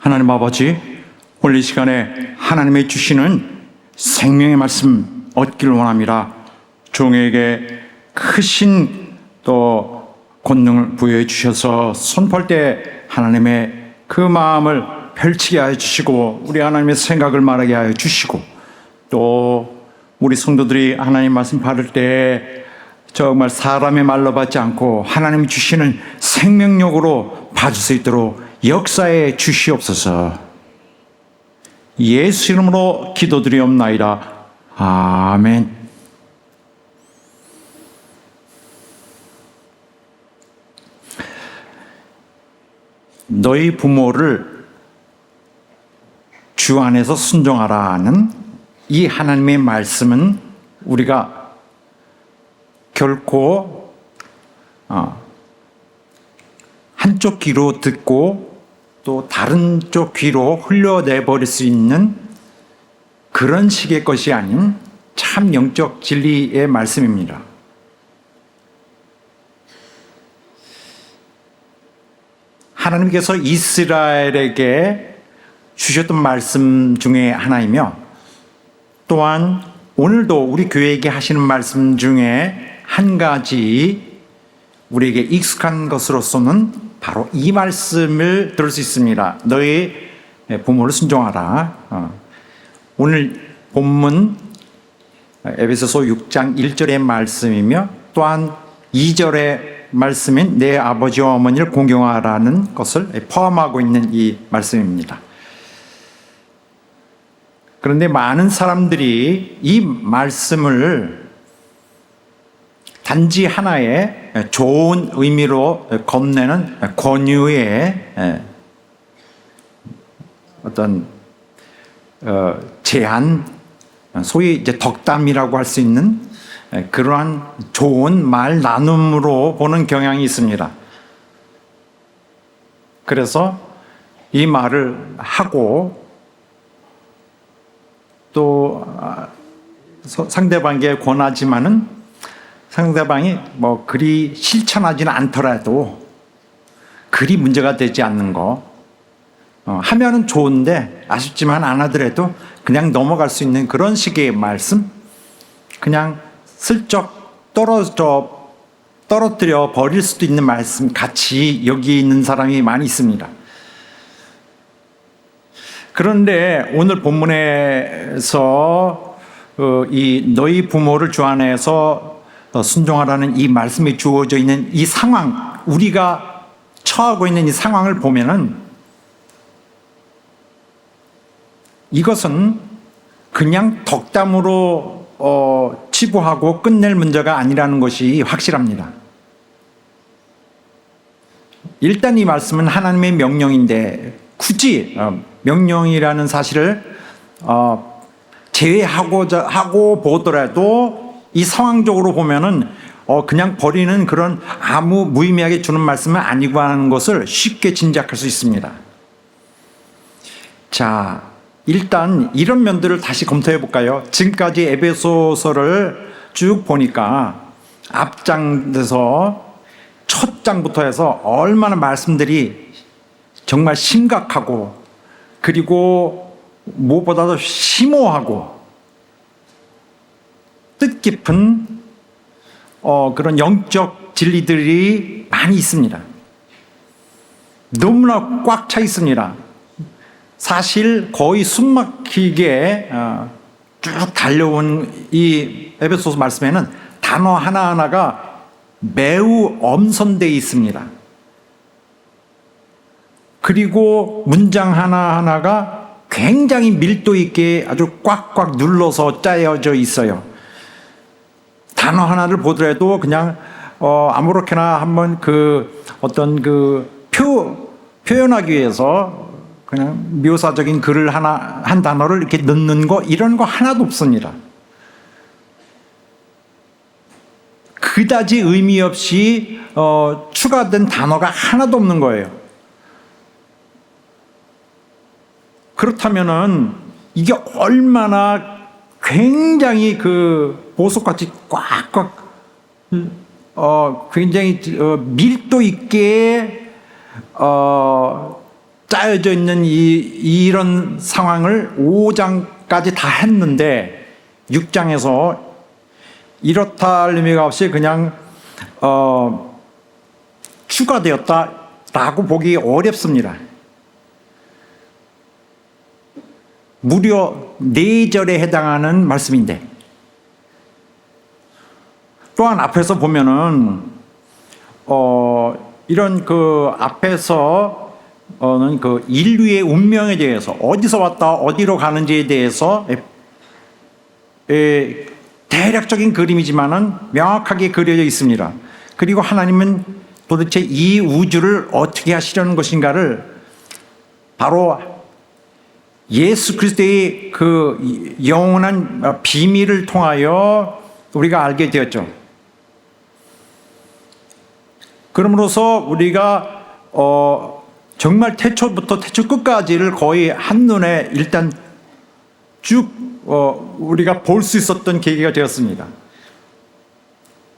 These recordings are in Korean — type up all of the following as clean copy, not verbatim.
하나님 아버지, 오늘 이 시간에 하나님의 주시는 생명의 말씀 얻기를 원합니다. 종에게 크신 또 권능을 부여해 주셔서 선포할 때 하나님의 그 마음을 펼치게 하여 주시고 우리 하나님의 생각을 말하게 하여 주시고 또 우리 성도들이 하나님 말씀 받을 때 정말 사람의 말로 받지 않고 하나님이 주시는 생명력으로 받을 수 있도록 역사해 주시옵소서. 예수 이름으로 기도드리옵나이다. 아멘. 너희 부모를 주 안에서 순종하라는 이 하나님의 말씀은 우리가 결코 한쪽 귀로 듣고 또 다른 쪽 귀로 흘려내버릴 수 있는 그런 식의 것이 아닌 참 영적 진리의 말씀입니다. 하나님께서 이스라엘에게 주셨던 말씀 중에 하나이며 또한 오늘도 우리 교회에게 하시는 말씀 중에 한 가지 우리에게 익숙한 것으로서는 바로 이 말씀을 들을 수 있습니다. 너희 부모를 순종하라. 오늘 본문 에베소서 6장 1절의 말씀이며 또한 2절의 말씀인 내 아버지와 어머니를 공경하라는 것을 포함하고 있는 이 말씀입니다. 그런데 많은 사람들이 이 말씀을 단지 하나의 좋은 의미로 건네는 권유의 어떤 제안, 소위 이제 덕담이라고 할 수 있는 그러한 좋은 말 나눔으로 보는 경향이 있습니다. 그래서 이 말을 하고 또 상대방에게 권하지만은 상대방이 뭐 그리 실천하지는 않더라도 그리 문제가 되지 않는 거 하면은 좋은데 아쉽지만 안 하더라도 그냥 넘어갈 수 있는 그런 식의 말씀, 그냥 슬쩍 떨어뜨려 버릴 수도 있는 말씀 같이 여기 있는 사람이 많이 있습니다. 그런데 오늘 본문에서 이 너희 부모를 주 안에서 순종하라는 이 말씀이 주어져 있는 이 상황, 우리가 처하고 있는 이 상황을 보면은 이것은 그냥 덕담으로 치부하고 끝낼 문제가 아니라는 것이 확실합니다. 일단 이 말씀은 하나님의 명령인데 굳이 명령이라는 사실을 제외하고 보더라도 이 상황적으로 보면은 그냥 버리는 그런 아무 무의미하게 주는 말씀은 아니고 하는 것을 쉽게 짐작할 수 있습니다. 자, 일단 이런 면들을 다시 검토해 볼까요? 지금까지 에베소서를 쭉 보니까 앞장에서 첫 장부터 해서 얼마나 말씀들이 정말 심각하고 그리고 무엇보다도 심오하고 뜻깊은 그런 영적 진리들이 많이 있습니다. 너무나 꽉 차 있습니다. 사실 거의 숨막히게 쭉 달려온 이 에베소서 말씀에는 단어 하나하나가 매우 엄선되어 있습니다. 그리고 문장 하나하나가 굉장히 밀도 있게 아주 꽉꽉 눌러서 짜여져 있어요. 단어 하나를 보더라도 그냥 아무렇게나 한번 표현하기 위해서 그냥 묘사적인 글을 한 단어를 이렇게 넣는 거 이런 거 하나도 없습니다. 그다지 의미 없이 추가된 단어가 하나도 없는 거예요. 그렇다면은 이게 얼마나 굉장히 보석같이 꽉꽉 굉장히 밀도 있게 짜여져 있는 이런 상황을 5장까지 다 했는데 6장에서 이렇다 할 의미가 없이 그냥 추가되었다라고 보기 어렵습니다. 무려 4절에 해당하는 말씀인데, 또한 앞에서 보면은 이런 그 앞에서는 그 인류의 운명에 대해서 어디서 왔다 어디로 가는지에 대해서 대략적인 그림이지만은 명확하게 그려져 있습니다. 그리고 하나님은 도대체 이 우주를 어떻게 하시려는 것인가를 바로 예수 그리스도의 그 영원한 비밀을 통하여 우리가 알게 되었죠. 그러므로서 우리가 정말 태초부터 태초 끝까지를 거의 한눈에 일단 쭉 우리가 볼 수 있었던 계기가 되었습니다.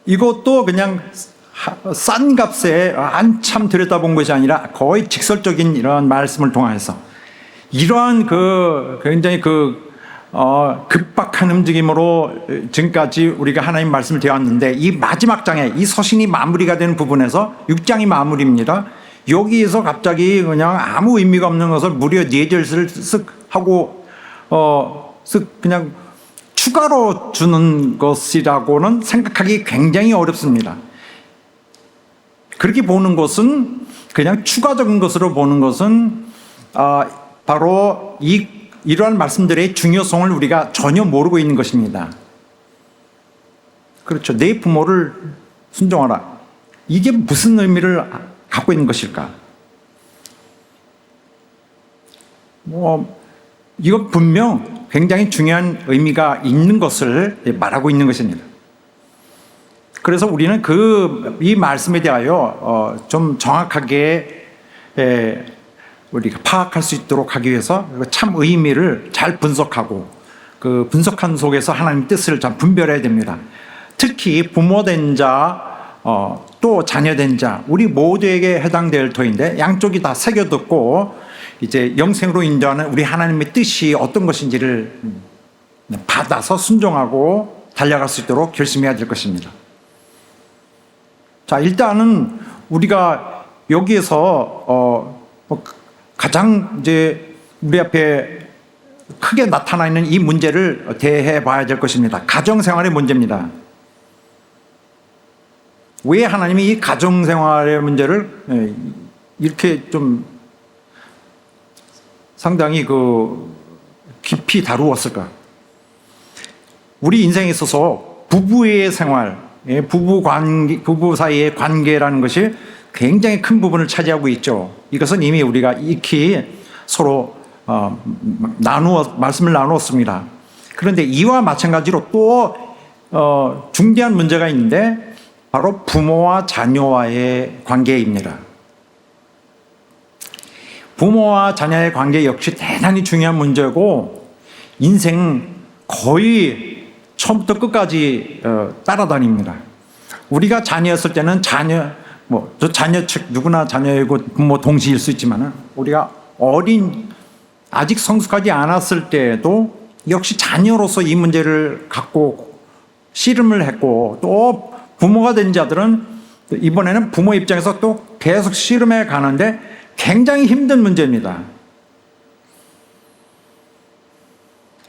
이것도 그냥 싼 값에 한참 들여다본 것이 아니라 거의 직설적인 이런 말씀을 통해서 이러한 굉장히 급박한 움직임으로 지금까지 우리가 하나님 말씀을 되었는데, 이 마지막 장에 이 서신이 마무리가 되는 부분에서 6장이 마무리입니다. 여기에서 갑자기 그냥 아무 의미가 없는 것을 무려 4절을 쓱 하고 쓱 그냥 추가로 주는 것이라고는 생각하기 굉장히 어렵습니다. 그렇게 보는 것은, 그냥 추가적인 것으로 보는 것은 바로 이러한 말씀들의 중요성을 우리가 전혀 모르고 있는 것입니다. 그렇죠. 내 부모를 순종하라. 이게 무슨 의미를 갖고 있는 것일까? 이건 분명 굉장히 중요한 의미가 있는 것을 말하고 있는 것입니다. 그래서 우리는 이 말씀에 대하여 좀 정확하게 우리가 파악할 수 있도록 하기 위해서 참 의미를 잘 분석하고, 그 분석한 속에서 하나님의 뜻을 잘 분별해야 됩니다. 특히 부모된 자, 또 자녀된 자, 우리 모두에게 해당될 터인데, 양쪽이 다 새겨 듣고 이제 영생으로 인도하는 우리 하나님의 뜻이 어떤 것인지를 받아서 순종하고 달려갈 수 있도록 결심해야 될 것입니다. 자, 일단은 우리가 여기에서 가장 이제 우리 앞에 크게 나타나 있는 이 문제를 대해 봐야 될 것입니다. 가정생활의 문제입니다. 왜 하나님이 이 가정생활의 문제를 이렇게 좀 상당히 깊이 다루었을까? 우리 인생에 있어서 부부의 생활, 부부 사이의 관계라는 것이 굉장히 큰 부분을 차지하고 있죠. 이것은 이미 우리가 익히 서로 말씀을 나누었습니다. 그런데 이와 마찬가지로 또 중대한 문제가 있는데, 바로 부모와 자녀와의 관계입니다. 부모와 자녀의 관계 역시 대단히 중요한 문제고, 인생 거의 처음부터 끝까지 따라다닙니다. 우리가 자녀였을 때는 저 자녀 측 누구나 자녀이고 부모 동시일 수 있지만, 우리가 아직 성숙하지 않았을 때에도 역시 자녀로서 이 문제를 갖고 씨름을 했고, 또 부모가 된 자들은 이번에는 부모 입장에서 또 계속 씨름해 가는데 굉장히 힘든 문제입니다.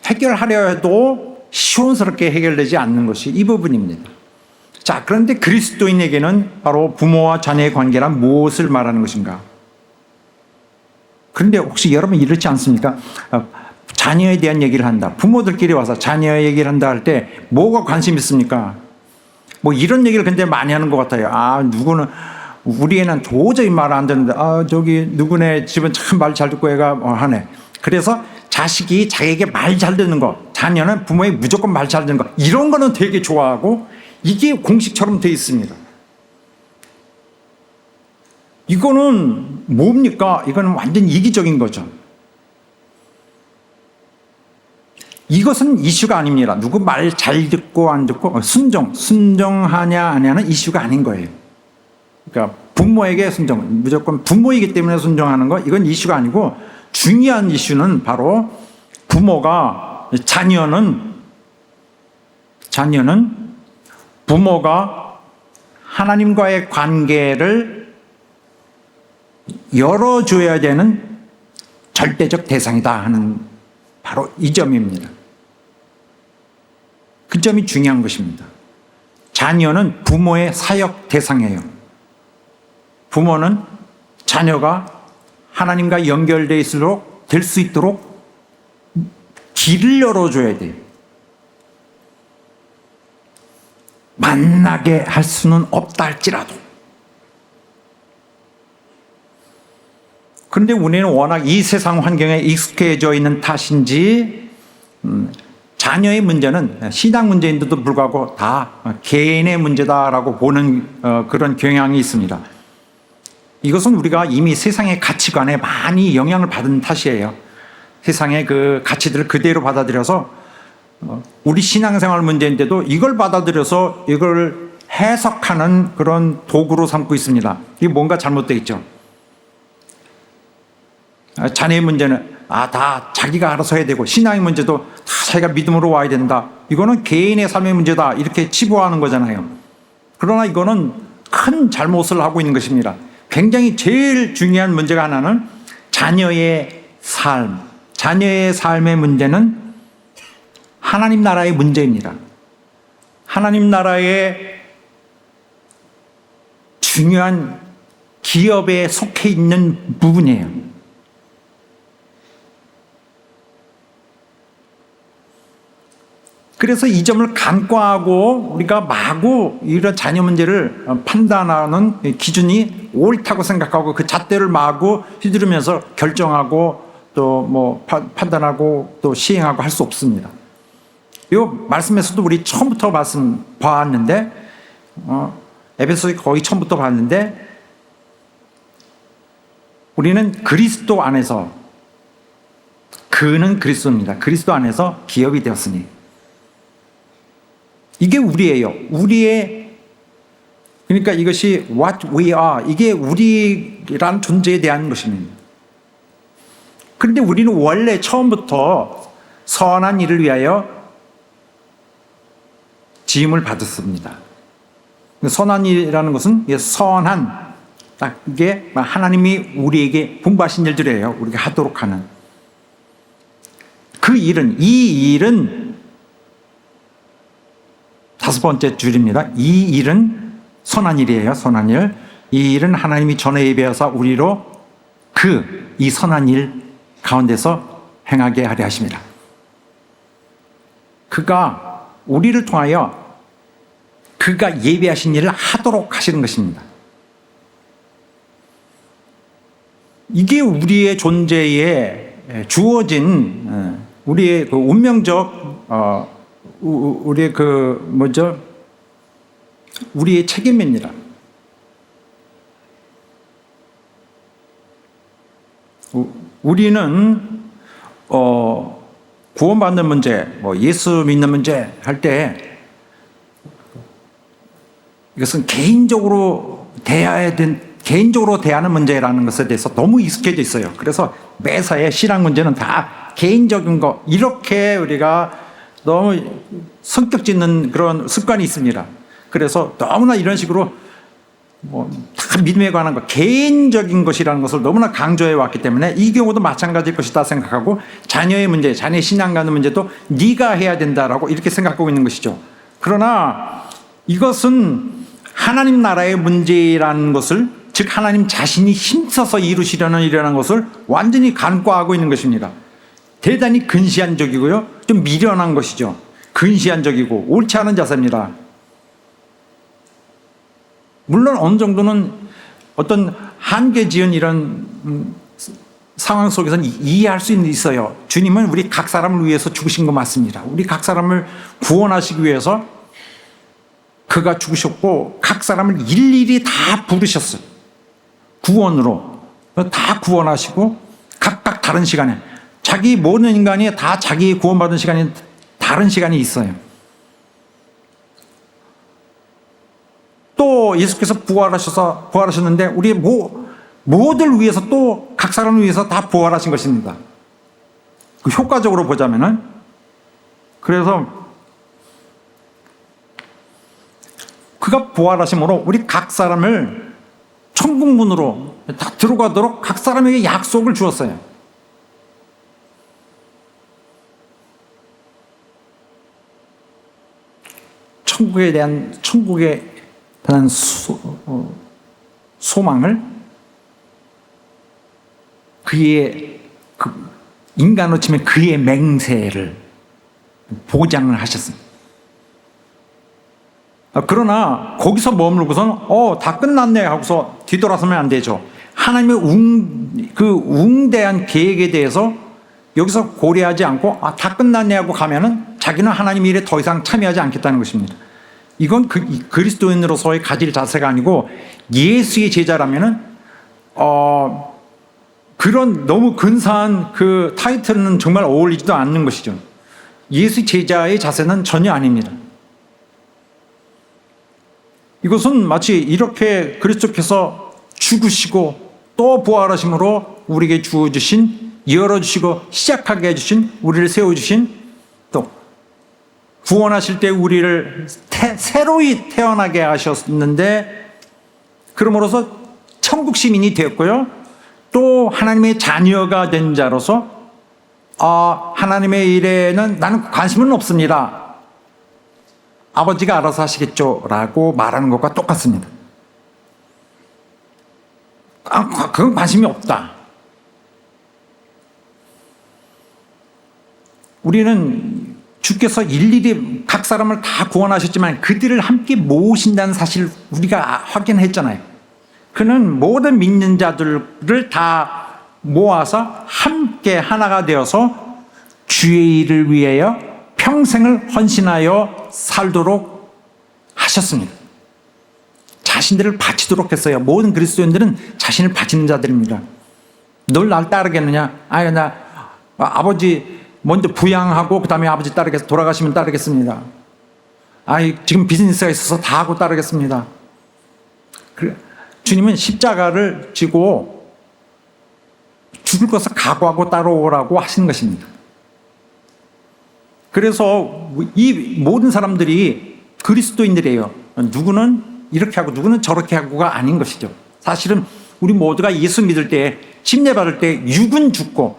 해결하려 해도 시원스럽게 해결되지 않는 것이 이 부분입니다. 자, 그런데 그리스도인에게는 바로 부모와 자녀의 관계란 무엇을 말하는 것인가? 그런데 혹시 여러분 이렇지 않습니까? 자녀에 대한 얘기를 한다. 부모들끼리 와서 자녀 얘기를 한다 할 때 뭐가 관심 있습니까? 뭐 이런 얘기를 근데 많이 하는 것 같아요. 누구는 우리 애는 도저히 말 안 듣는데, 저기 누구네 집은 참 말 잘 듣고 애가 하네. 그래서 자식이 자기에게 말 잘 듣는 거, 자녀는 부모에게 무조건 말 잘 듣는 거, 이런 거는 되게 좋아하고, 이게 공식처럼 되어 있습니다. 이거는 뭡니까? 이거는 완전 이기적인 거죠. 이것은 이슈가 아닙니다. 누구 말 잘 듣고 안 듣고 순종하냐 안 하냐는 이슈가 아닌 거예요. 그러니까 부모에게 순종, 무조건 부모이기 때문에 순종하는 거, 이건 이슈가 아니고 중요한 이슈는 바로 부모가, 자녀는 부모가 하나님과의 관계를 열어줘야 되는 절대적 대상이다 하는 바로 이 점입니다. 그 점이 중요한 것입니다. 자녀는 부모의 사역 대상이에요. 부모는 자녀가 하나님과 될 수 있도록 길을 열어줘야 돼요. 만나게 할 수는 없다 할지라도. 그런데 우리는 워낙 이 세상 환경에 익숙해져 있는 탓인지 자녀의 문제는 신앙 문제인데도 불구하고 다 개인의 문제다라고 보는 그런 경향이 있습니다. 이것은 우리가 이미 세상의 가치관에 많이 영향을 받은 탓이에요. 세상의 그 가치들을 그대로 받아들여서 우리 신앙생활 문제인데도 이걸 받아들여서 이걸 해석하는 그런 도구로 삼고 있습니다. 이게 뭔가 잘못되어 있죠. 자녀의 문제는 다 자기가 알아서 해야 되고, 신앙의 문제도 다 자기가 믿음으로 와야 된다. 이거는 개인의 삶의 문제다, 이렇게 치부하는 거잖아요. 그러나 이거는 큰 잘못을 하고 있는 것입니다. 굉장히 제일 중요한 문제가 하나는 자녀의 삶의 문제는 하나님 나라의 문제입니다. 하나님 나라의 중요한 기업에 속해 있는 부분이에요. 그래서 이 점을 간과하고 우리가 마구 이런 자녀 문제를 판단하는 기준이 옳다고 생각하고 그 잣대를 마구 휘두르면서 결정하고 또 판단하고 또 시행하고 할 수 없습니다. 이 말씀에서도 우리 처음부터 말씀 봤는데, 에베소서 거의 처음부터 봤는데, 우리는 그리스도 안에서, 그는 그리스도입니다. 그리스도 안에서 기업이 되었으니. 이게 우리예요. 그러니까 이것이 what we are, 이게 우리란 존재에 대한 것입니다. 그런데 우리는 원래 처음부터 선한 일을 위하여 지음을 받았습니다. 선한 일이라는 것은 선한, 이게 하나님이 우리에게 분부하신 일들이에요. 우리가 하도록 하는. 이 일은 다섯 번째 줄입니다. 이 일은 선한 일이에요. 선한 일. 이 일은 하나님이 전에 예비하사 우리로 이 선한 일 가운데서 행하게 하려 하십니다. 그가 우리를 통하여 그가 예비하신 일을 하도록 하시는 것입니다. 이게 우리의 존재에 주어진 우리의 그 운명적 우리의 우리의 책임입니다. 우리는 구원받는 문제, 예수 믿는 문제 할 때 이것은 개인적으로 대하는 문제라는 것에 대해서 너무 익숙해져 있어요. 그래서 매사에 신앙 문제는 다 개인적인 거, 이렇게 우리가 너무 성격 짓는 그런 습관이 있습니다. 그래서 너무나 이런 식으로 다 믿음에 관한 것, 개인적인 것이라는 것을 너무나 강조해 왔기 때문에 이 경우도 마찬가지일 것이다 생각하고, 자녀의 문제, 자녀의 신앙 가는 문제도 네가 해야 된다라고 이렇게 생각하고 있는 것이죠. 그러나 이것은 하나님 나라의 문제라는 것을, 즉 하나님 자신이 힘써서 이루시려는 일이라는 것을 완전히 간과하고 있는 것입니다. 대단히 근시안적이고요, 좀 미련한 것이죠. 근시안적이고 옳지 않은 자세입니다. 물론 어느 정도는 어떤 한계 지은 이런 상황 속에서는 이해할 수 있어요. 주님은 우리 각 사람을 위해서 죽으신 거 맞습니다. 우리 각 사람을 구원하시기 위해서 그가 죽으셨고 각 사람을 일일이 다 부르셨어요. 구원으로 다 구원하시고 각각 다른 시간에, 자기 모든 인간이 다 자기 구원받은 시간이 다른 시간이 있어요. 또 예수께서 부활하셨는데 우리 모두를 위해서 또 각 사람을 위해서 다 부활하신 것입니다. 그 효과적으로 보자면은, 그래서 그가 부활하심으로 우리 각 사람을 천국문으로 다 들어가도록 각 사람에게 약속을 주었어요. 천국에 대한 소망을, 그의 인간으로 치면 그의 맹세를 보장을 하셨습니다. 그러나 거기서 머물고서는 다 끝났네 하고서 뒤돌아서면 안 되죠. 하나님의 웅대한 계획에 대해서 여기서 고려하지 않고 다 끝났네 하고 가면은 자기는 하나님 일에 더 이상 참여하지 않겠다는 것입니다. 이건 그리스도인으로서의 가질 자세가 아니고, 예수의 제자라면은 그런 너무 근사한 그 타이틀은 정말 어울리지도 않는 것이죠. 예수 제자의 자세는 전혀 아닙니다. 이것은 마치 이렇게 그리스도께서 죽으시고 또 부활하심으로 우리에게 주어주신, 열어주시고 시작하게 해주신, 우리를 세워주신, 또 구원하실 때 우리를 새로이 태어나게 하셨는데, 그러므로서 천국 시민이 되었고요, 또 하나님의 자녀가 된 자로서 하나님의 일에는 나는 관심은 없습니다, 아버지가 알아서 하시겠죠 라고 말하는 것과 똑같습니다. 그건 관심이 없다. 우리는 주께서 일일이 각 사람을 다 구원하셨지만 그들을 함께 모으신다는 사실을 우리가 확인했잖아요. 그는 모든 믿는 자들을 다 모아서 함께 하나가 되어서 주의 일을 위하여 평생을 헌신하여 살도록 하셨습니다. 자신들을 바치도록 했어요. 모든 그리스도인들은 자신을 바치는 자들입니다. 널 날 따르겠느냐? 나 아버지 먼저 부양하고 그 다음에 아버지 돌아가시면 따르겠습니다. 지금 비즈니스가 있어서 다 하고 따르겠습니다. 주님은 십자가를 지고 죽을 것을 각오하고 따라오라고 하시는 것입니다. 그래서 이 모든 사람들이 그리스도인들이에요. 누구는 이렇게 하고 누구는 저렇게 하고가 아닌 것이죠. 사실은 우리 모두가 예수 믿을 때, 침례받을 때 육은 죽고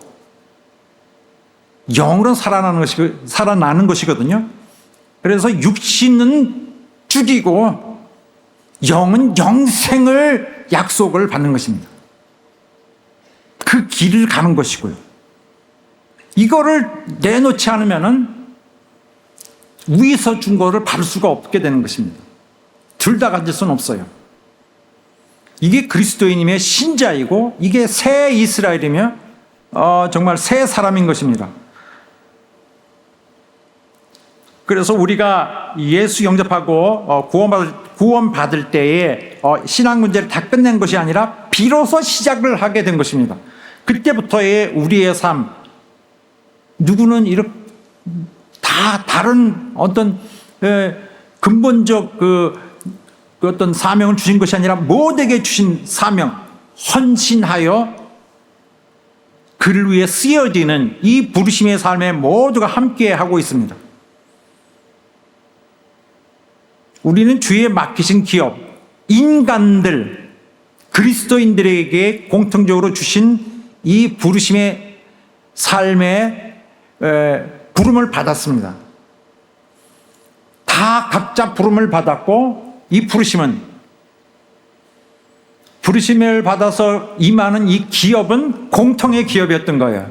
영으로는 살아나는 것이거든요. 그래서 육신은 죽이고 영은 영생을 약속을 받는 것입니다. 그 길을 가는 것이고요. 이거를 내놓지 않으면은 위에서 준 거를 받을 수가 없게 되는 것입니다. 둘 다 가질 수는 없어요. 이게 그리스도인임의 신자이고, 이게 새 이스라엘이며 정말 새 사람인 것입니다. 그래서 우리가 예수 영접하고 구원받을 때에 신앙 문제를 다 끝낸 것이 아니라 비로소 시작을 하게 된 것입니다. 그때부터의 우리의 삶, 누구는 이렇게 다 다른 어떤 근본적 어떤 사명을 주신 것이 아니라 모두에게 주신 사명, 헌신하여 그를 위해 쓰여지는 이 부르심의 삶에 모두가 함께 하고 있습니다. 우리는 주의 맡기신 기업, 인간들, 그리스도인들에게 공통적으로 주신 이 부르심의 삶에 부름을 받았습니다. 다 각자 부름을 받았고, 이 부르심을 받아서 임하는 이 기업은 공통의 기업이었던 거예요.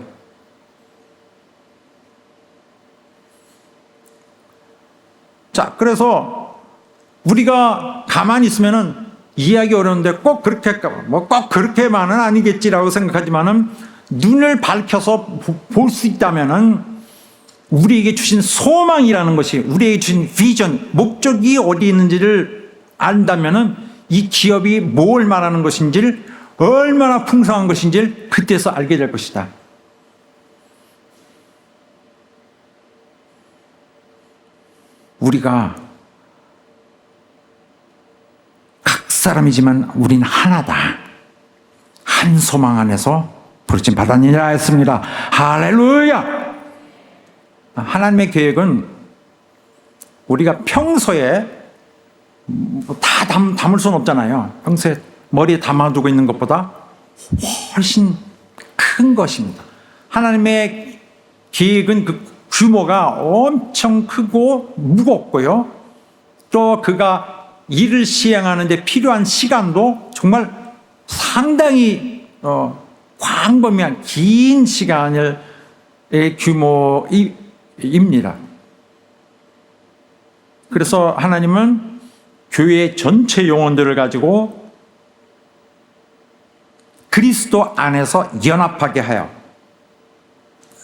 자, 그래서 우리가 가만히 있으면은 이해하기 어려운데 꼭 그렇게만은 아니겠지라고 생각하지만은, 눈을 밝혀서 볼 수 있다면은 우리에게 주신 소망이라는 것이, 우리에게 주신 비전, 목적이 어디 있는지를 안다면은 이 기업이 뭘 말하는 것인지를, 얼마나 풍성한 것인지를 그때서 알게 될 것이다. 우리가 사람이지만 우린 하나다. 한 소망 안에서 부르심 받았느니라 했습니다. 할렐루야! 하나님의 계획은 우리가 평소에 다 담을 수는 없잖아요. 평소에 머리에 담아두고 있는 것보다 훨씬 큰 것입니다. 하나님의 계획은 그 규모가 엄청 크고 무겁고요. 또 그가 일을 시행하는 데 필요한 시간도 정말 상당히 광범위한 긴 시간의 규모입니다. 그래서 하나님은 교회 전체 영혼들을 가지고 그리스도 안에서 연합하게 하여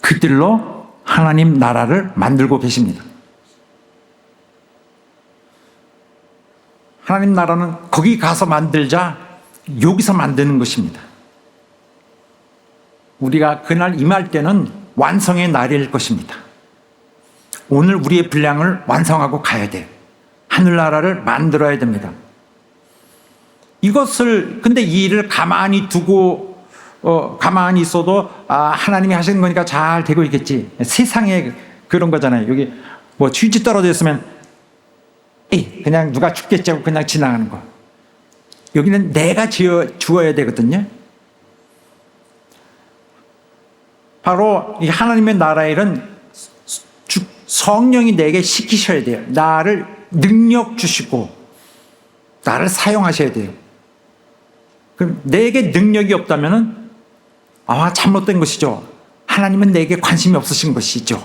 그들로 하나님 나라를 만들고 계십니다. 하나님 나라는 거기 가서 만들자, 여기서 만드는 것입니다. 우리가 그날 임할 때는 완성의 날일 것입니다. 오늘 우리의 분량을 완성하고 가야 돼요. 하늘나라를 만들어야 됩니다. 근데 이 일을 가만히 두고, 가만히 있어도, 하나님이 하시는 거니까 잘 되고 있겠지. 세상에 그런 거잖아요. 여기 뭐 휴지 떨어져 있으면, 그냥 누가 죽겠지 하고 그냥 지나가는 거. 여기는 내가 주어야 되거든요. 바로 이 하나님의 나라 일은 성령이 내게 시키셔야 돼요. 나를 능력 주시고 나를 사용하셔야 돼요. 그럼 내게 능력이 없다면 잘못된 것이죠. 하나님은 내게 관심이 없으신 것이죠.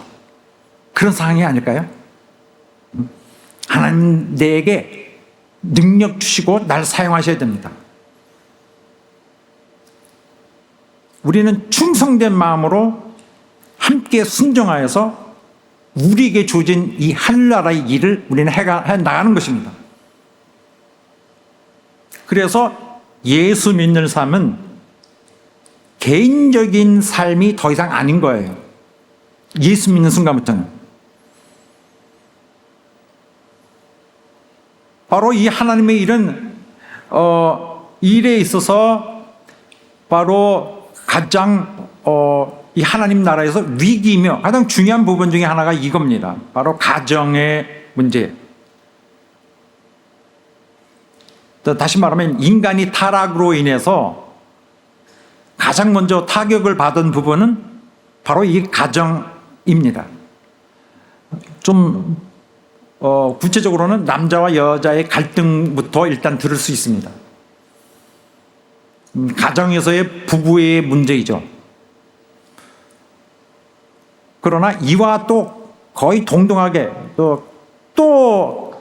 그런 상황이 아닐까요? 하나님 내게 능력 주시고 날 사용하셔야 됩니다. 우리는 충성된 마음으로 함께 순종하여서 우리에게 주어진 이 하늘나라의 일을 우리는 해 나가는 것입니다. 그래서 예수 믿는 삶은 개인적인 삶이 더 이상 아닌 거예요. 예수 믿는 순간부터는. 바로 이 하나님의 일은 일에 있어서 바로 가장 이 하나님 나라에서 위기이며 가장 중요한 부분 중에 하나가 이겁니다. 바로 가정의 문제. 다시 말하면 인간이 타락으로 인해서 가장 먼저 타격을 받은 부분은 바로 이 가정입니다. 좀 구체적으로는 남자와 여자의 갈등부터 일단 들을 수 있습니다. 가정에서의 부부의 문제이죠. 그러나 이와 또 거의 동등하게 또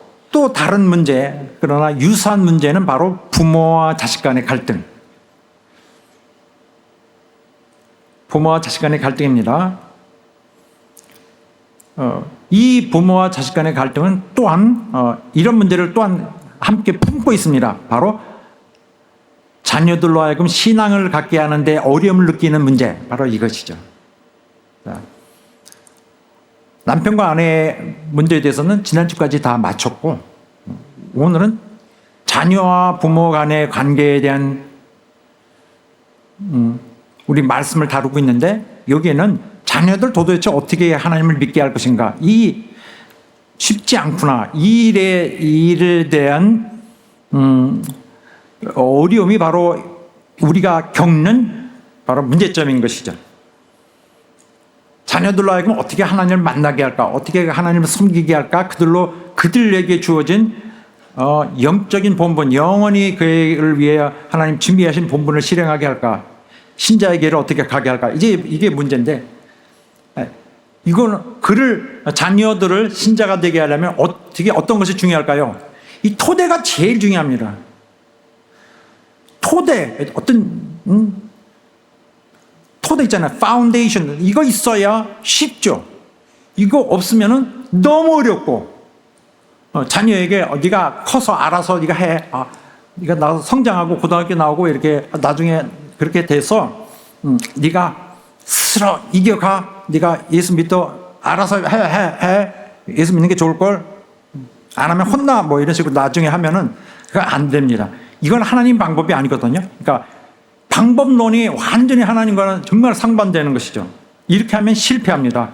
다른 문제, 그러나 유사한 문제는 바로 부모와 자식 간의 갈등. 부모와 자식 간의 갈등입니다. 이 부모와 자식 간의 갈등은 또한 이런 문제를 또한 함께 품고 있습니다. 바로 자녀들로 하여금 신앙을 갖게 하는데 어려움을 느끼는 문제, 바로 이것이죠. 남편과 아내의 문제에 대해서는 지난주까지 다 마쳤고, 오늘은 자녀와 부모 간의 관계에 대한 우리 말씀을 다루고 있는데, 여기에는 자녀들 도대체 어떻게 하나님을 믿게 할 것인가, 이 쉽지 않구나, 이 일에 대한 어려움이 바로 우리가 겪는 바로 문제점인 것이죠. 자녀들로 하여금 어떻게 하나님을 만나게 할까, 어떻게 하나님을 섬기게 할까, 그들에게 주어진 영적인 본분, 영원히 그를 위해 하나님 준비하신 본분을 실행하게 할까, 신자에게를 어떻게 가게 할까, 이게 문제인데, 이거는 자녀들을 신자가 되게 하려면 어떤 것이 중요할까요? 이 토대가 제일 중요합니다. 토대, 토대 있잖아요. 파운데이션. 이거 있어야 쉽죠. 이거 없으면 너무 어렵고, 자녀에게 네가 커서 알아서 네가 해. 네가 나서 성장하고 고등학교 나오고 이렇게 나중에 그렇게 돼서 네가 스스로 이겨가. 네가 예수 믿어. 알아서 해. 예수 믿는 게 좋을 걸. 안 하면 혼나. 뭐 이런 식으로 나중에 하면은 그거 안 됩니다. 이건 하나님 방법이 아니거든요. 그러니까 방법론이 완전히 하나님과는 정말 상반되는 것이죠. 이렇게 하면 실패합니다.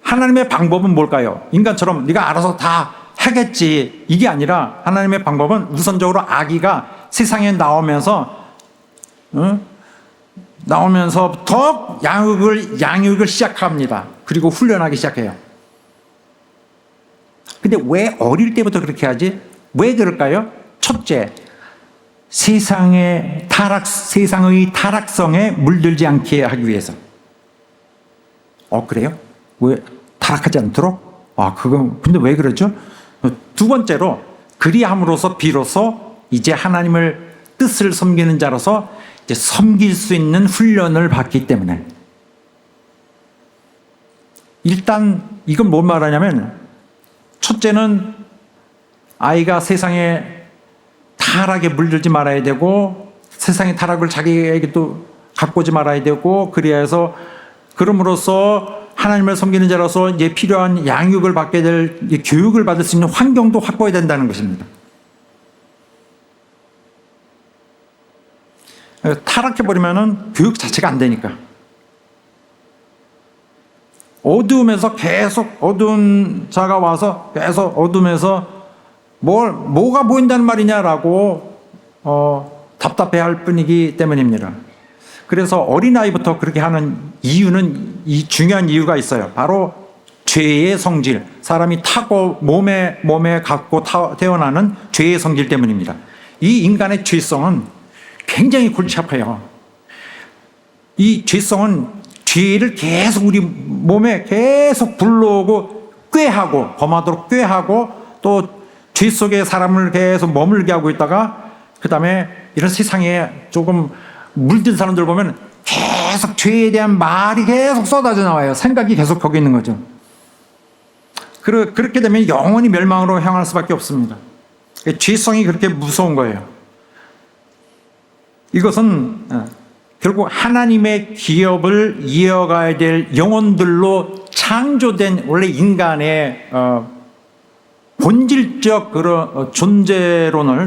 하나님의 방법은 뭘까요? 인간처럼 네가 알아서 다 하겠지, 이게 아니라 하나님의 방법은 우선적으로 아기가 세상에 나오면서부터 양육을 시작합니다. 그리고 훈련하기 시작해요. 근데 왜 어릴 때부터 그렇게 하지? 왜 그럴까요? 첫째, 세상의 타락성에 물들지 않게 하기 위해서. 그래요? 왜 타락하지 않도록? 근데 왜 그러죠? 두 번째로, 그리함으로써 비로소 이제 하나님을 뜻을 섬기는 자로서 이제 섬길 수 있는 훈련을 받기 때문에. 일단 이건 뭘 말하냐면, 첫째는 아이가 세상에 타락에 물들지 말아야 되고, 세상의 타락을 자기에게도 갖고 오지 말아야 되고, 그럼으로써 하나님을 섬기는 자로서 이제 필요한 양육을 받게 될, 교육을 받을 수 있는 환경도 확보해야 된다는 것입니다. 타락해버리면 교육 자체가 안 되니까. 어두움에서 계속 어두운 자가 와서 계속 어둠에서 뭐가 보인다는 말이냐라고 답답해할 뿐이기 때문입니다. 그래서 어린아이부터 그렇게 하는 이유는, 이 중요한 이유가 있어요. 바로 죄의 성질, 사람이 몸에 갖고 태어나는 죄의 성질 때문입니다. 이 인간의 죄성은 굉장히 골치 아파요. 이 죄성은 죄를 계속 우리 몸에 계속 불러오고 꾀하고, 범하도록 꾀하고, 또 죄 속에 사람을 계속 머물게 하고 있다가, 그 다음에 이런 세상에 조금 물든 사람들 보면 계속 죄에 대한 말이 계속 쏟아져 나와요. 생각이 계속 거기 있는 거죠. 그렇게 되면 영원히 멸망으로 향할 수밖에 없습니다. 죄성이 그렇게 무서운 거예요. 이것은 결국 하나님의 기업을 이어가야 될 영혼들로 창조된 원래 인간의 본질적 그런 존재를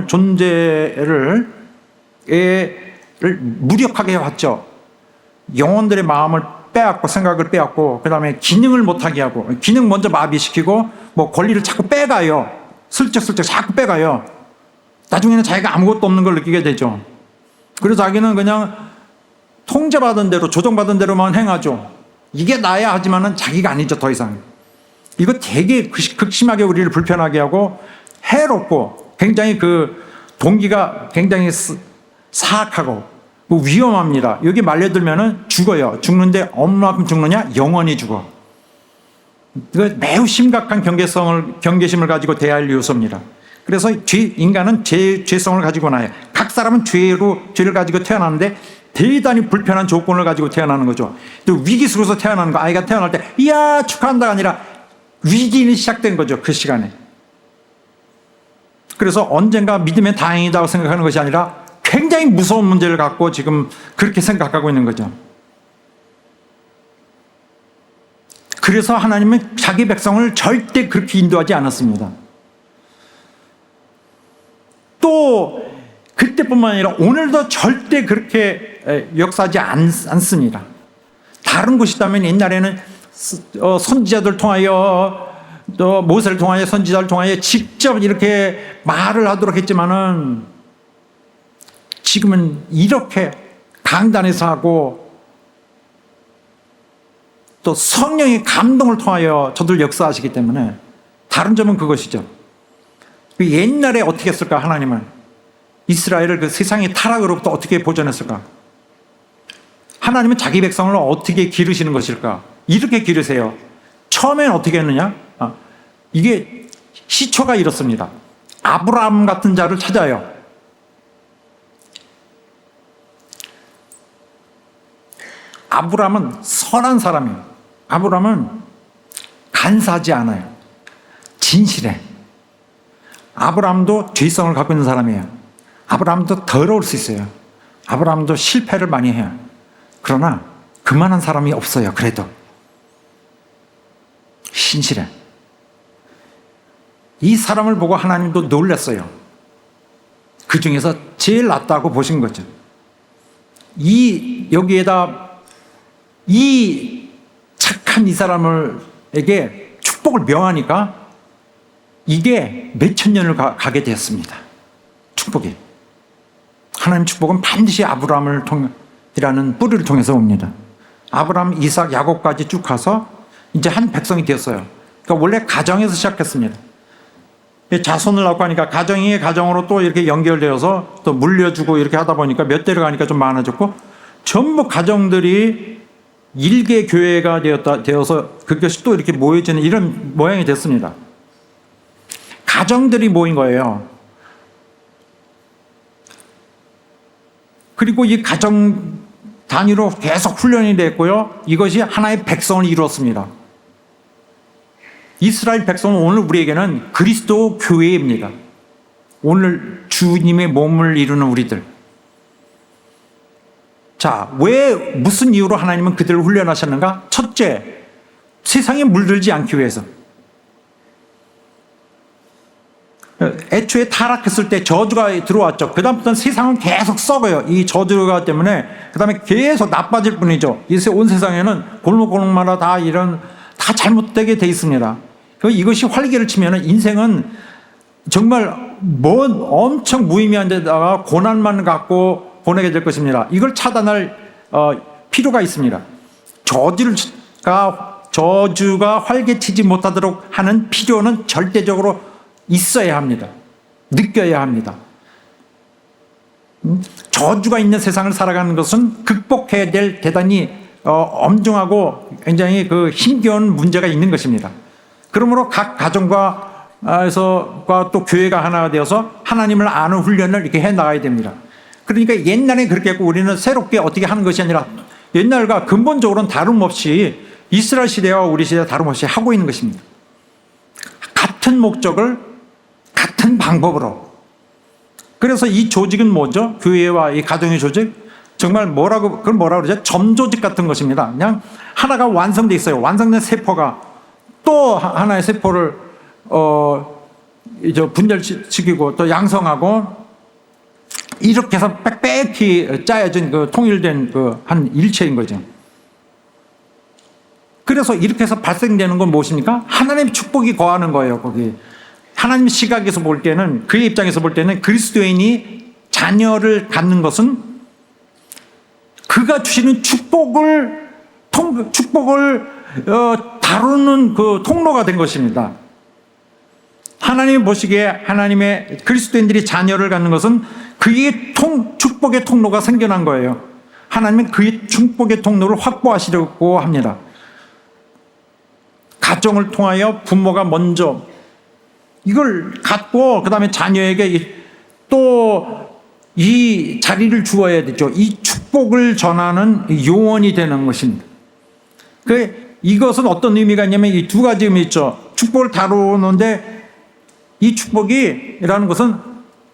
무력하게 해왔죠. 영혼들의 마음을 빼앗고, 생각을 빼앗고, 그 다음에 기능을 못하게 하고, 기능 먼저 마비시키고, 권리를 자꾸 빼가요. 슬쩍슬쩍 자꾸 빼가요. 나중에는 자기가 아무것도 없는 걸 느끼게 되죠. 그래서 자기는 그냥 통제받은 대로, 조정받은 대로만 행하죠. 이게 나야 하지만은 자기가 아니죠, 더 이상. 이거 되게 극심하게 우리를 불편하게 하고, 해롭고, 굉장히 동기가 굉장히 사악하고 위험합니다. 여기 말려들면은 죽어요. 죽는데 얼마만큼 죽느냐? 영원히 죽어. 이거 매우 심각한 경계심을 가지고 대할 요소입니다. 그래서 인간은 죄성을 가지고 나요. 각 사람은 죄를 가지고 태어나는데 대단히 불편한 조건을 가지고 태어나는 거죠. 또 위기 속에서 태어나는 거, 아이가 태어날 때 이야 축하한다가 아니라 위기는 시작된 거죠. 그 시간에. 그래서 언젠가 믿으면 다행이다고 생각하는 것이 아니라 굉장히 무서운 문제를 갖고 지금 그렇게 생각하고 있는 거죠. 그래서 하나님은 자기 백성을 절대 그렇게 인도하지 않았습니다. 또 그때뿐만 아니라 오늘도 절대 그렇게 역사하지 않습니다. 다른 곳이 있다면 옛날에는 선지자들 통하여, 또 모세를 통하여, 선지자를 통하여 직접 이렇게 말을 하도록 했지만은 지금은 이렇게 강단에서 하고, 또 성령의 감동을 통하여 저들 역사하시기 때문에 다른 점은 그것이죠. 옛날에 어떻게 했을까? 하나님은 이스라엘을 그 세상의 타락으로부터 어떻게 보존했을까? 하나님은 자기 백성을 어떻게 기르시는 것일까? 이렇게 기르세요. 처음엔 어떻게 했느냐? 이게 시초가 이렇습니다. 아브라함 같은 자를 찾아요. 아브라함은 선한 사람이에요. 아브라함은 간사하지 않아요. 진실해. 아브라함도 죄성을 갖고 있는 사람이에요. 아브라함도 더러울 수 있어요. 아브라함도 실패를 많이 해요. 그러나 그만한 사람이 없어요. 그래도 신실해. 이 사람을 보고 하나님도 놀랐어요. 그 중에서 제일 낫다고 보신 거죠. 여기에다 이 착한 이 사람에게 축복을 명하니까 이게 몇천 년을 가게 되었습니다. 축복이. 하나님 축복은 반드시 아브라함을 통이라는 뿌리를 통해서 옵니다. 아브라함, 이삭, 야곱까지 쭉 가서 이제 한 백성이 되었어요. 그러니까 원래 가정에서 시작했습니다. 자손을 낳고 하니까 가정이 가정으로 또 이렇게 연결되어서 또 물려주고 이렇게 하다 보니까 몇 대를 가니까 좀 많아졌고, 전부 가정들이 일개 교회가 되어서 그것이 또 이렇게 모여지는 이런 모양이 됐습니다. 가정들이 모인 거예요. 그리고 이 가정 단위로 계속 훈련이 됐고요. 이것이 하나의 백성을 이루었습니다. 이스라엘 백성은 오늘 우리에게는 그리스도 교회입니다. 오늘 주님의 몸을 이루는 우리들. 자, 무슨 이유로 하나님은 그들을 훈련하셨는가? 첫째, 세상에 물들지 않기 위해서. 애초에 타락했을 때 저주가 들어왔죠. 그 다음부터는 세상은 계속 썩어요. 이 저주가 때문에. 그 다음에 계속 나빠질 뿐이죠. 온 세상에는 골목골목마다 다 잘못되게 돼 있습니다. 이것이 활기를 치면 인생은 정말 엄청 무의미한 데다가 고난만 갖고 보내게 될 것입니다. 이걸 차단할 필요가 있습니다. 저주가 활개치지 못하도록 하는 필요는 절대적으로 있어야 합니다. 느껴야 합니다. 저주가 있는 세상을 살아가는 것은 극복해야 될 대단히 엄중하고 굉장히 힘겨운 문제가 있는 것입니다. 그러므로 각 가정과 또 교회가 하나가 되어서 하나님을 아는 훈련을 이렇게 해 나가야 됩니다. 그러니까 옛날에 그렇게 했고 우리는 새롭게 어떻게 하는 것이 아니라 옛날과 근본적으로는 다름없이 이스라엘 시대와 우리 시대 다름없이 하고 있는 것입니다. 같은 목적을 같은 방법으로. 그래서 이 조직은 뭐죠? 교회와 이 가정의 조직? 정말 그걸 뭐라 그러죠? 점조직 같은 것입니다. 그냥 하나가 완성되어 있어요. 완성된 세포가 또 하나의 세포를 분열시키고 또 양성하고 이렇게 해서 빽빽히 짜여진 통일된 한 일체인 거죠. 그래서 이렇게 해서 발생되는 건 무엇입니까? 하나님의 축복이 거하는 거예요. 거기 하나님 시각에서 볼 때는, 그의 입장에서 볼 때는 그리스도인이 자녀를 갖는 것은 그가 주시는 축복을 다루는 통로가 된 것입니다. 하나님이 보시기에 하나님의 그리스도인들이 자녀를 갖는 것은 그의 축복의 통로가 생겨난 거예요. 하나님은 그의 축복의 통로를 확보하시려고 합니다. 가정을 통하여 부모가 먼저 이걸 갖고 그 다음에 자녀에게 또 이 자리를 주어야 되죠. 이 축복을 전하는 요원이 되는 것입니다. 이것은 어떤 의미가 있냐면 이 두 가지 의미 있죠. 축복을 다루는데 이 축복이라는 것은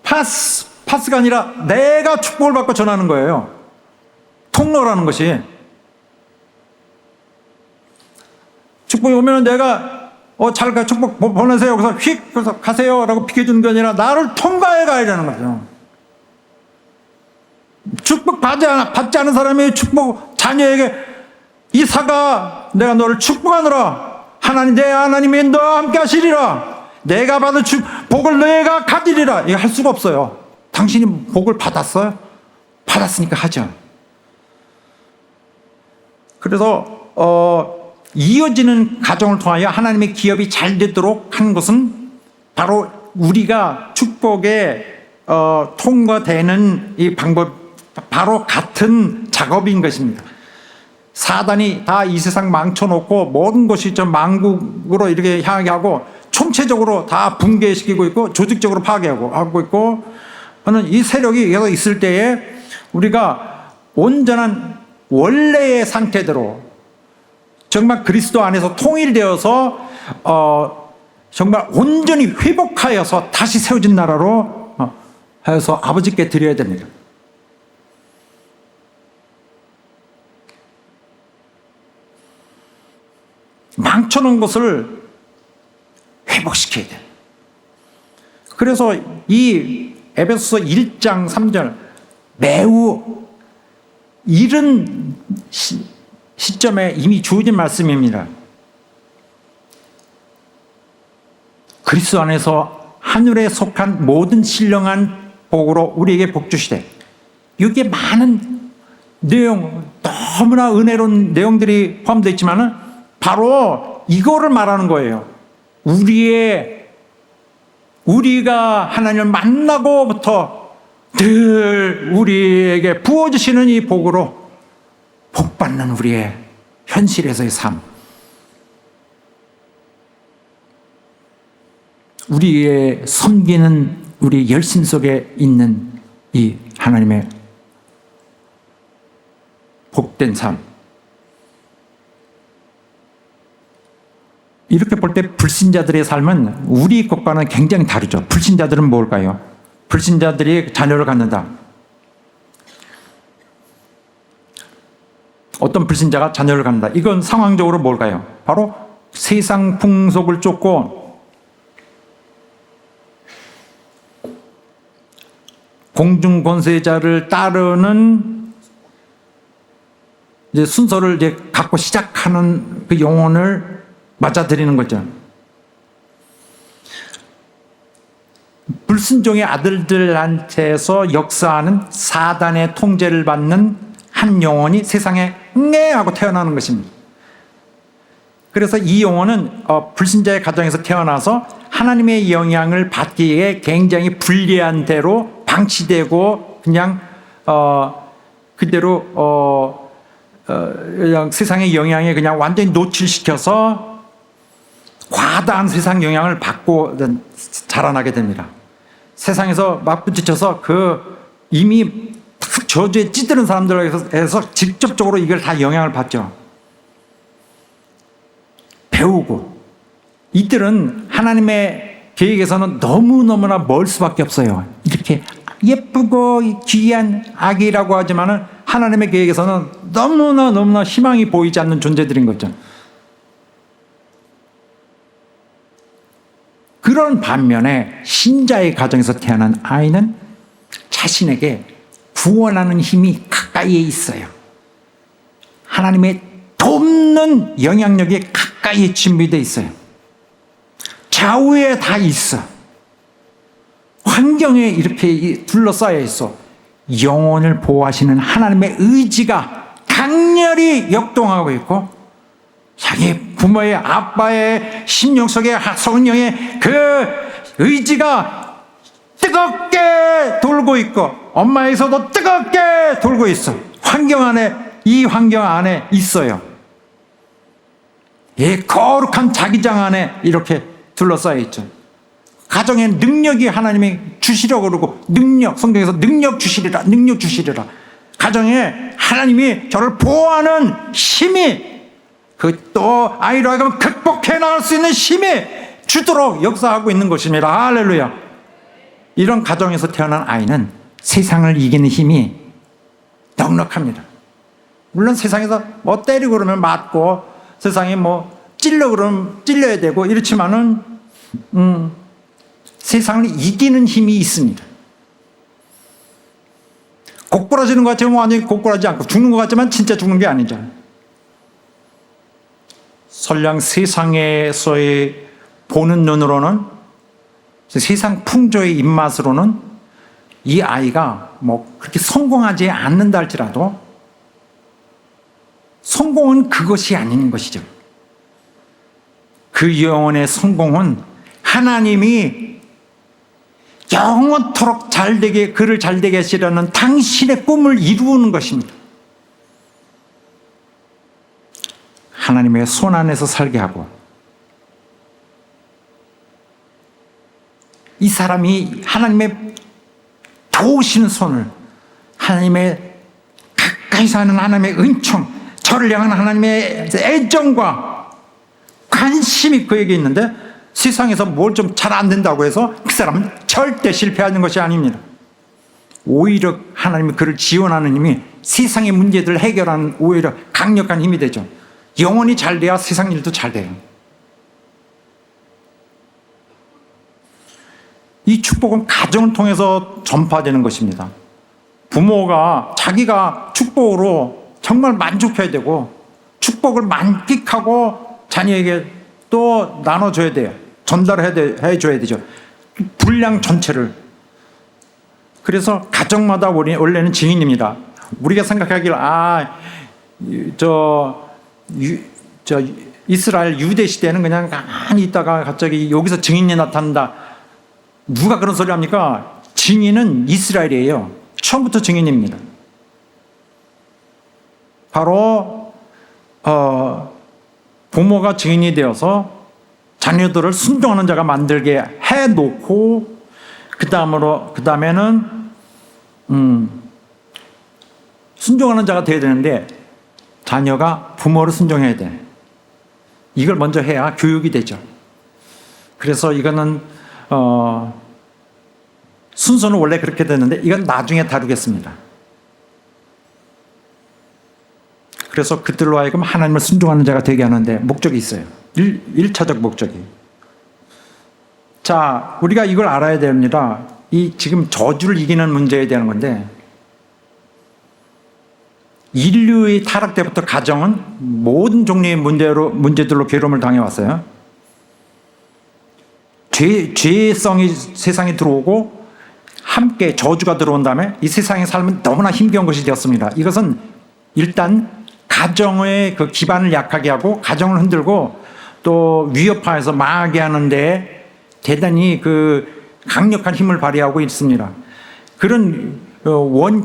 파스가 아니라 내가 축복을 받고 전하는 거예요. 통로라는 것이. 축복이 오면 내가 잘 가, 축복 보내세요. 그래서 가세요 라고 비켜주는 게 아니라 나를 통과해 가야 되는 거죠. 축복 받지 않은 사람이 자녀에게 이삭아 내가 너를 축복하노라. 내 하나님이 너와 함께 하시리라. 내가 받은 복을 내가 가지리라. 이거 할 수가 없어요. 당신이 복을 받았어요? 받았으니까 하죠. 그래서 이어지는 가정을 통하여 하나님의 기업이 잘 되도록 하는 것은 바로 우리가 축복에 통과되는 이 방법, 바로 같은 작업인 것입니다. 사단이 다 이 세상 망쳐놓고 모든 것이 망국으로 이렇게 향하게 하고 총체적으로 다 붕괴시키고 있고 조직적으로 파괴하고 있고 하는 이 세력이 계속 있을 때에 우리가 온전한 원래의 상태대로 정말 그리스도 안에서 통일되어서 정말 온전히 회복하여서 다시 세워진 나라로 해서 아버지께 드려야 됩니다. 망쳐놓은 것을 회복시켜야 돼. 그래서 이 에베소서 1장 3절 매우 이른 시점에 이미 주어진 말씀입니다. 그리스도 안에서 하늘에 속한 모든 신령한 복으로 우리에게 복 주시되, 여기에 많은 내용, 너무나 은혜로운 내용들이 포함되어 있지만은 바로 이거를 말하는 거예요. 우리가 하나님을 만나고부터 늘 우리에게 부어주시는 이 복으로 복받는 우리의 현실에서의 삶, 우리의 섬기는 우리 열심 속에 있는 이 하나님의 복된 삶, 이렇게 볼 때 불신자들의 삶은 우리 것과는 굉장히 다르죠. 불신자들은 뭘까요? 불신자들이 자녀를 갖는다. 어떤 불신자가 자녀를 갖는다. 이건 상황적으로 뭘까요? 바로 세상 풍속을 쫓고 공중 권세자를 따르는 이제 순서를 이제 갖고 시작하는 그 영혼을 맞아들이는 거죠. 불순종의 아들들한테서 역사하는 사단의 통제를 받는 한 영혼이 세상에 네 하고 태어나는 것입니다. 그래서 이 영혼은 불신자의 가정에서 태어나서 하나님의 영향을 받기에 굉장히 불리한 대로 방치되고 그냥 그대로 그냥 세상의 영향에 그냥 완전히 노출시켜서 과다한 세상 영향을 받고 자라나게 됩니다. 세상에서 맞부딪혀서 이미 저주에 찌드는 사람들에서 직접적으로 이걸 다 영향을 받죠. 배우고 이들은 하나님의 계획에서는 너무너무나 멀 수밖에 없어요. 이렇게 예쁘고 귀한 아기라고 하지만은 하나님의 계획에서는 너무나 희망이 보이지 않는 존재들인 거죠. 그런 반면에 신자의 가정에서 태어난 아이는 자신에게 구원하는 힘이 가까이에 있어요. 하나님의 돕는 영향력이 가까이에 준비되어 있어요. 좌우에 다 있어. 환경에 이렇게 둘러싸여 있어. 영혼을 보호하시는 하나님의 의지가 강렬히 역동하고 있고, 자기 부모의 아빠의 심령 속에 성령의 그 의지가 뜨겁게 돌고 있고, 엄마에서도 뜨겁게 돌고 있어. 이 환경 안에 있어요. 이 거룩한 자기장 안에 이렇게 둘러싸여 있죠. 가정에 능력이 하나님이 주시려고 그러고, 성경에서 능력 주시리라. 가정에 하나님이 저를 보호하는 힘이, 또 아이로 하여금 극복해 나갈 수 있는 힘이 주도록 역사하고 있는 것입니다. 할렐루야. 이런 가정에서 태어난 아이는 세상을 이기는 힘이 넉넉합니다. 물론 세상에서 뭐 때리고 그러면 맞고, 세상에 뭐 찔러 그러면 찔려야 되고 이렇지만은 세상을 이기는 힘이 있습니다. 고꾸라지는 것 같지만 완전히 고꾸라지지 않고 죽는 것 같지만 진짜 죽는 게 아니죠. 설령 세상에서의 보는 눈으로는, 세상 풍조의 입맛으로는 이 아이가 뭐 그렇게 성공하지 않는다 할지라도 성공은 그것이 아닌 것이죠. 그 영혼의 성공은 하나님이 영원토록 그를 잘되게 하시려는 당신의 꿈을 이루는 것입니다. 하나님의 손 안에서 살게 하고, 이 사람이 하나님의 도우시는 손을, 하나님의 가까이서 하는 하나님의 은총, 저를 향한 하나님의 애정과 관심이 그에게 있는데, 세상에서 뭘 좀 잘 안 된다고 해서 그 사람은 절대 실패하는 것이 아닙니다. 오히려 하나님이 그를 지원하는 힘이 세상의 문제들을 해결하는 오히려 강력한 힘이 되죠. 영혼이 잘 돼야 세상 일도 잘 돼요. 이 축복은 가정을 통해서 전파되는 것입니다. 부모가 자기가 축복으로 정말 만족해야 되고 축복을 만끽하고 자녀에게 또 나눠줘야 돼요. 해줘야 되죠. 분량 전체를. 그래서 가정마다 원래는 증인입니다. 우리가 생각하기를 이스라엘 유대 시대는 그냥 가만히 있다가 갑자기 여기서 증인이 나타난다. 누가 그런 소리 합니까? 증인은 이스라엘이에요. 처음부터 증인입니다. 바로 부모가 증인이 되어서 자녀들을 순종하는 자가 만들게 해놓고 그 다음에는 순종하는 자가 되어야 되는데 자녀가 부모를 순종해야 돼. 이걸 먼저 해야 교육이 되죠. 그래서 이거는 순서는 원래 그렇게 됐는데 이건 나중에 다루겠습니다. 그래서 그들로 하여금 하나님을 순종하는 자가 되게 하는데 목적이 있어요. 1차적 목적이. 자, 우리가 이걸 알아야 됩니다. 이 지금 저주를 이기는 문제에 대한 건데 인류의 타락 때부터 가정은 모든 종류의 문제들로 괴로움을 당해왔어요. 죄성이 세상에 들어오고 함께 저주가 들어온 다음에 이 세상의 삶은 너무나 힘겨운 것이 되었습니다. 이것은 일단 가정의 그 기반을 약하게 하고 가정을 흔들고 또 위협화해서 망하게 하는데 대단히 그 강력한 힘을 발휘하고 있습니다. 그런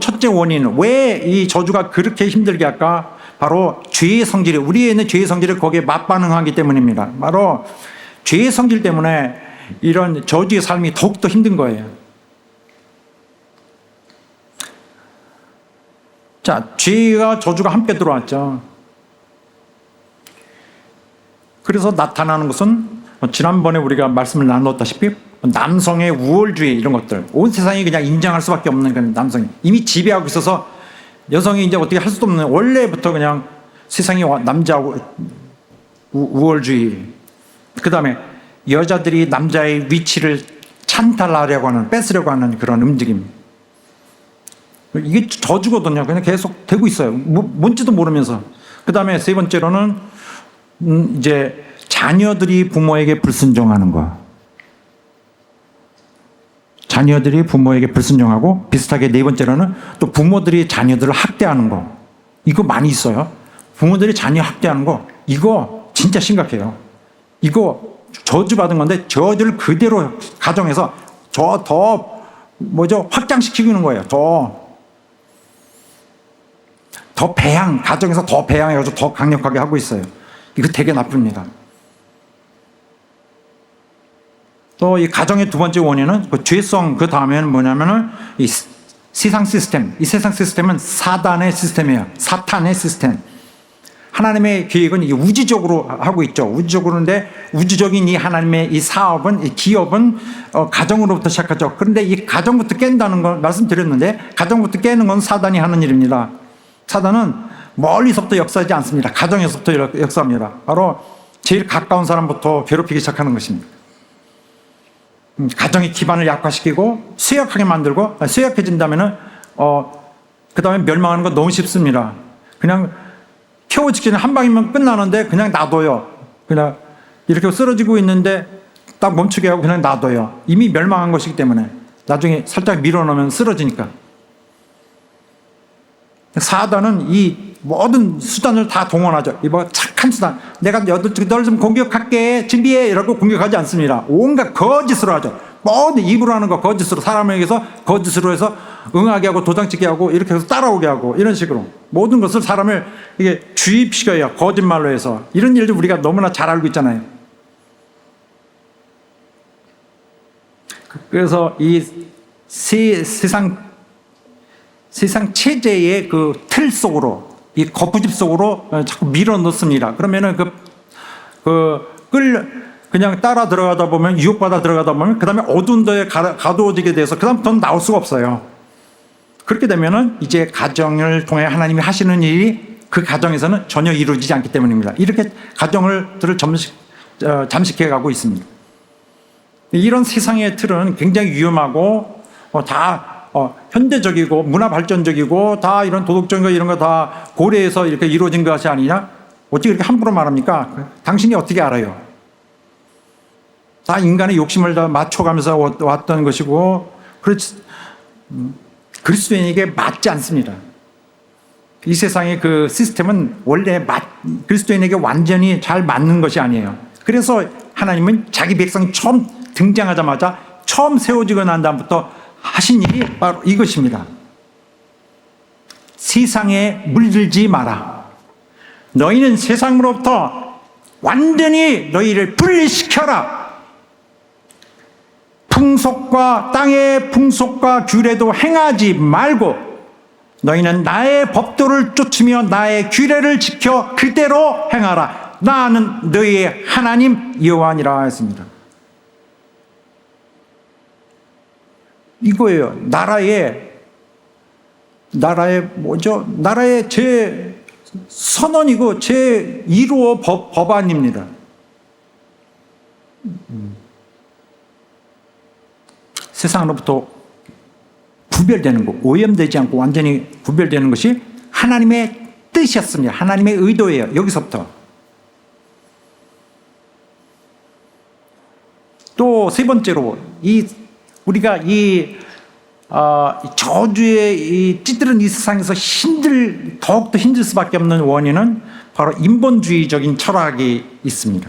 첫째 원인, 왜 이 저주가 그렇게 힘들게 할까? 바로 죄의 성질이, 우리에는 죄의 성질이 거기에 맞반응하기 때문입니다. 바로 죄의 성질 때문에 이런 저주의 삶이 더욱더 힘든 거예요. 자, 죄와 저주가 함께 들어왔죠. 그래서 나타나는 것은 지난번에 우리가 말씀을 나눴다시피 남성의 우월주의 이런 것들, 온 세상이 그냥 인정할 수밖에 없는 그런 남성이 이미 지배하고 있어서 여성이 이제 어떻게 할 수도 없는, 원래부터 그냥 세상이 남자하고 우월주의, 그 다음에 여자들이 남자의 위치를 찬탈하려고 하는, 뺏으려고 하는 그런 움직임, 이게 저주거든요. 그냥 계속 되고 있어요. 뭔지도 모르면서. 그 다음에 세 번째로는 이제 자녀들이 부모에게 불순종하는 거. 자녀들이 부모에게 불순종하고, 비슷하게 네 번째로는 또 부모들이 자녀들을 학대하는 거. 이거 많이 있어요. 부모들이 자녀 학대하는 거, 이거 진짜 심각해요. 이거 저주받은 건데 저주를 그대로 가정에서 확장시키고 있는 거예요. 더 배양, 가정에서 더 배양해가지고 더 강력하게 하고 있어요. 이거 되게 나쁩니다. 또 이 가정의 두 번째 원인은 그 죄성, 그 다음에는 뭐냐면은 이 세상 시스템. 이 세상 시스템은 사단의 시스템이에요. 사탄의 시스템. 하나님의 계획은 이 우주적으로 하고 있죠. 우주적으로인데 우주적인 이 하나님의 이 사업은, 이 기업은 가정으로부터 시작하죠. 그런데 이 가정부터 깬다는 걸 말씀드렸는데, 가정부터 깨는 건 사단이 하는 일입니다. 사단은 멀리서부터 역사하지 않습니다. 가정에서부터 역사합니다. 바로 제일 가까운 사람부터 괴롭히기 시작하는 것입니다. 가정의 기반을 약화시키고 쇠약하게 만들고, 쇠약해진다면은 그 다음에 멸망하는 건 너무 쉽습니다. 그냥 겨우 직전에 한 방이면 끝나는데 그냥 놔둬요. 그냥 이렇게 쓰러지고 있는데 딱 멈추게 하고 그냥 놔둬요. 이미 멸망한 것이기 때문에 나중에 살짝 밀어넣으면 쓰러지니까. 사단은 이 모든 수단을 다 동원하죠. 이거 착한 수단. 내가 너를 좀 공격할게, 준비해, 이라고 공격하지 않습니다. 온갖 거짓으로 하죠. 모든 입으로 하는 거 거짓으로, 사람에게서 거짓으로 해서 응하게 하고 도장찍게 하고 이렇게 해서 따라오게 하고, 이런 식으로 모든 것을 사람을 이게 주입시켜요. 거짓말로 해서. 이런 일들 우리가 너무나 잘 알고 있잖아요. 그래서 이 세상 체제의 그 틀 속으로, 이 거푸집 속으로 자꾸 밀어 넣습니다. 그러면은 그냥 따라 들어가다 보면, 유혹받아 들어가다 보면, 그 다음에 어두운 데에 가두어지게 돼서 그 다음부터는 나올 수가 없어요. 그렇게 되면은 이제 가정을 통해 하나님이 하시는 일이 그 가정에서는 전혀 이루어지지 않기 때문입니다. 이렇게 가정을 잠식해 가고 있습니다. 이런 세상의 틀은 굉장히 위험하고 다 현대적이고 문화 발전적이고 다 이런 도덕적인 거 이런 거 다 고려해서 이렇게 이루어진 것이 아니냐? 어떻게 이렇게 함부로 말합니까? 당신이 어떻게 알아요? 다 인간의 욕심을 다 맞춰가면서 왔던 것이고 그리스도인에게 맞지 않습니다. 이 세상의 그 시스템은 원래 그리스도인에게 완전히 잘 맞는 것이 아니에요. 그래서 하나님은 자기 백성이 처음 등장하자마자 처음 세워지고 난 다음부터 하신 일이 바로 이것입니다. 세상에 물들지 마라. 너희는 세상으로부터 완전히 너희를 분리시켜라. 풍속과 땅의 풍속과 규례도 행하지 말고 너희는 나의 법도를 쫓으며 나의 규례를 지켜 그대로 행하라. 나는 너희의 하나님 여호와니라 했습니다. 이거예요. 나라의 제 선언이고 제 1호 법안입니다. 세상으로부터 구별되는 것, 오염되지 않고 완전히 구별되는 것이 하나님의 뜻이었습니다. 하나님의 의도예요. 여기서부터. 또 세 번째로 우리가 저주의 찌들은 이 세상에서 더욱더 힘들 수밖에 없는 원인은 바로 인본주의적인 철학이 있습니다.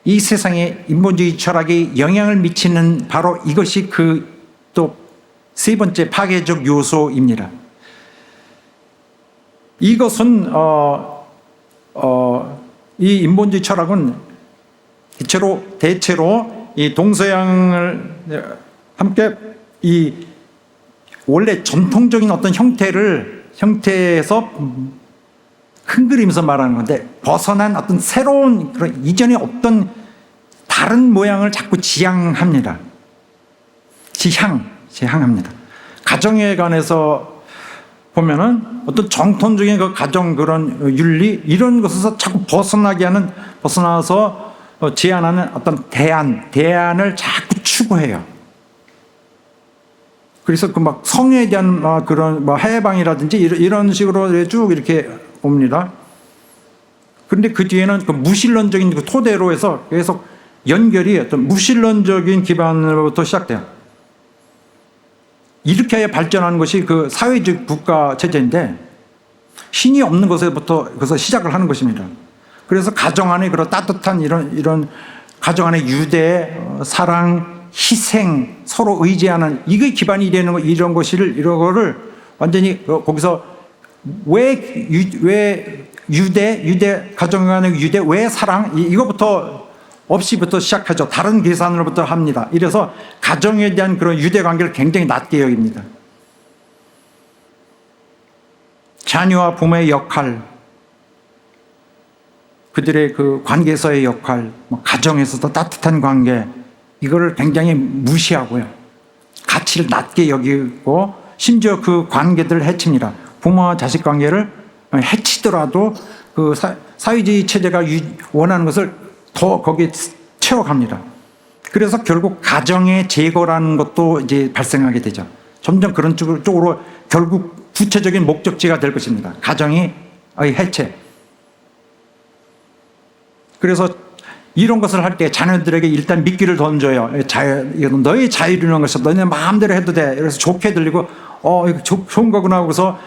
이 세상에 인본주의 철학이 영향을 미치는 바로 이것이 또 세 번째 파괴적 요소입니다. 이것은 이 인본주의 철학은 대체로 이 동서양을 함께 원래 전통적인 어떤 형태에서 흔들리면서 말하는 건데 벗어난 어떤 새로운 그런 이전에 없던 다른 모양을 자꾸 지향합니다. 지향합니다. 가정에 관해서 보면은 어떤 정통적인 그 가정 그런 윤리 이런 것에서 자꾸 벗어나서 제안하는 어떤 대안을 자꾸 추구해요. 그래서 그 막 성에 대한 그런 해방이라든지 이런 식으로 쭉 이렇게 옵니다. 그런데 그 뒤에는 그 무신론적인 그 토대로 해서 계속 연결이 어떤 무신론적인 기반으로부터 시작돼요. 이렇게 발전하는 것이 그 사회주의 국가 체제인데 신이 없는 것에부터 그래서 시작을 하는 것입니다. 그래서 가정 안에 그런 따뜻한 이런 가정 안에 유대, 사랑, 희생, 서로 의지하는 이게 기반이 되는 거 이런 거를 완전히 거기서 왜 유대 가정 간의 유대 왜 사랑 이거부터 없이부터 시작하죠. 다른 계산으로부터 합니다. 이래서 가정에 대한 그런 유대 관계를 굉장히 낮게 여깁니다. 자녀와 부모의 역할, 그들의 그 관계에서의 역할, 가정에서도 따뜻한 관계, 이거를 굉장히 무시하고요. 가치를 낮게 여기고 심지어 그 관계들을 해칩니다. 부모와 자식 관계를 해치더라도 그 사회주의 체제가 원하는 것을 더 거기에 채워갑니다. 그래서 결국 가정의 재고라는 것도 이제 발생하게 되죠. 점점 그런 쪽으로 결국 구체적인 목적지가 될 것입니다. 가정의 해체. 그래서 이런 것을 할 때 자녀들에게 일단 미끼를 던져요. 이건 너의 자유라는 것이 너네 마음대로 해도 돼. 그래서 좋게 들리고 이거 좋은 거구나 하고서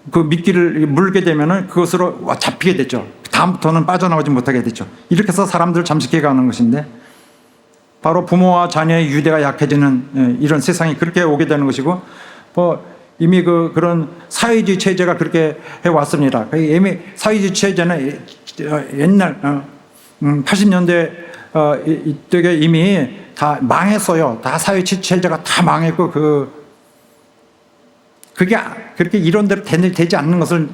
그 미끼를 물게 되면은 그것으로 잡히게 되죠. 다음부터는 빠져나오지 못하게 되죠. 이렇게 해서 사람들을 잠식해 가는 것인데 바로 부모와 자녀의 유대가 약해지는 이런 세상이 그렇게 오게 되는 것이고 이미 그런 사회주의 체제가 그렇게 해왔습니다. 이미 사회주의 체제는 옛날 80년대 이때에 이미 다 망했어요. 다 사회주의 체제가 다 망했고 그게 그렇게 이론대로 되지 않는 것을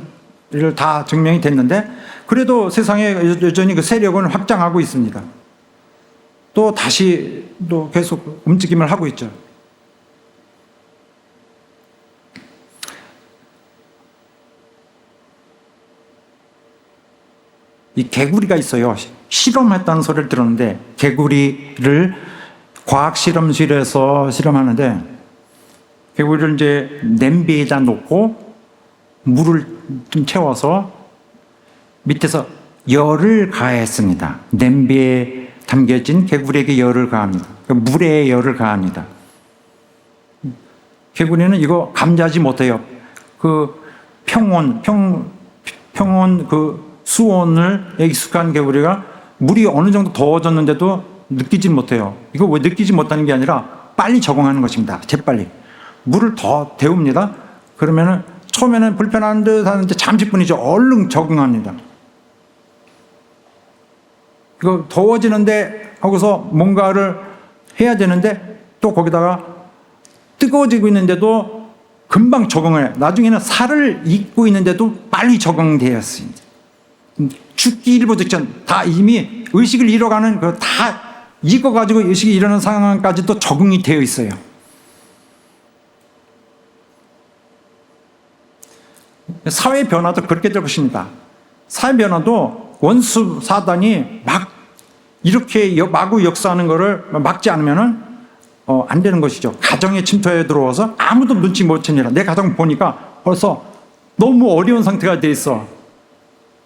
다 증명이 됐는데 그래도 세상에 여전히 그 세력은 확장하고 있습니다. 또 다시 또 계속 움직임을 하고 있죠. 이 개구리가 있어요. 실험했다는 소리를 들었는데 개구리를 과학 실험실에서 실험하는데 개구리를 이제 냄비에다 놓고 물을 좀 채워서 밑에서 열을 가했습니다. 냄비에 담겨진 개구리에게 열을 가합니다. 물에 열을 가합니다. 개구리는 이거 감지하지 못해요. 그 평온 그 수온을 익숙한 개구리가 물이 어느 정도 더워졌는데도 느끼지 못해요. 이거 왜 느끼지 못하는 게 아니라 빨리 적응하는 것입니다. 재빨리. 물을 더 데웁니다. 그러면은 처음에는 불편한 듯 하는데 잠시뿐이죠. 얼른 적응합니다. 이거 더워지는데 하고서 뭔가를 해야 되는데 또 거기다가 뜨거워지고 있는데도 금방 적응을 해요. 나중에는 살을 잊고 있는데도 빨리 적응되었습니다. 죽기 일보 직전 다 이미 의식을 잃어가는 그 다 익어가지고 의식이 일어나는 상황까지도 적응이 되어 있어요. 사회 변화도 그렇게 될 것입니다. 사회 변화도 원수 사단이 막 이렇게 마구 역사하는 것을 막지 않으면은 안 되는 것이죠. 가정에 침투해 들어와서 아무도 눈치 못 채니라. 내 가정 보니까 벌써 너무 어려운 상태가 돼 있어.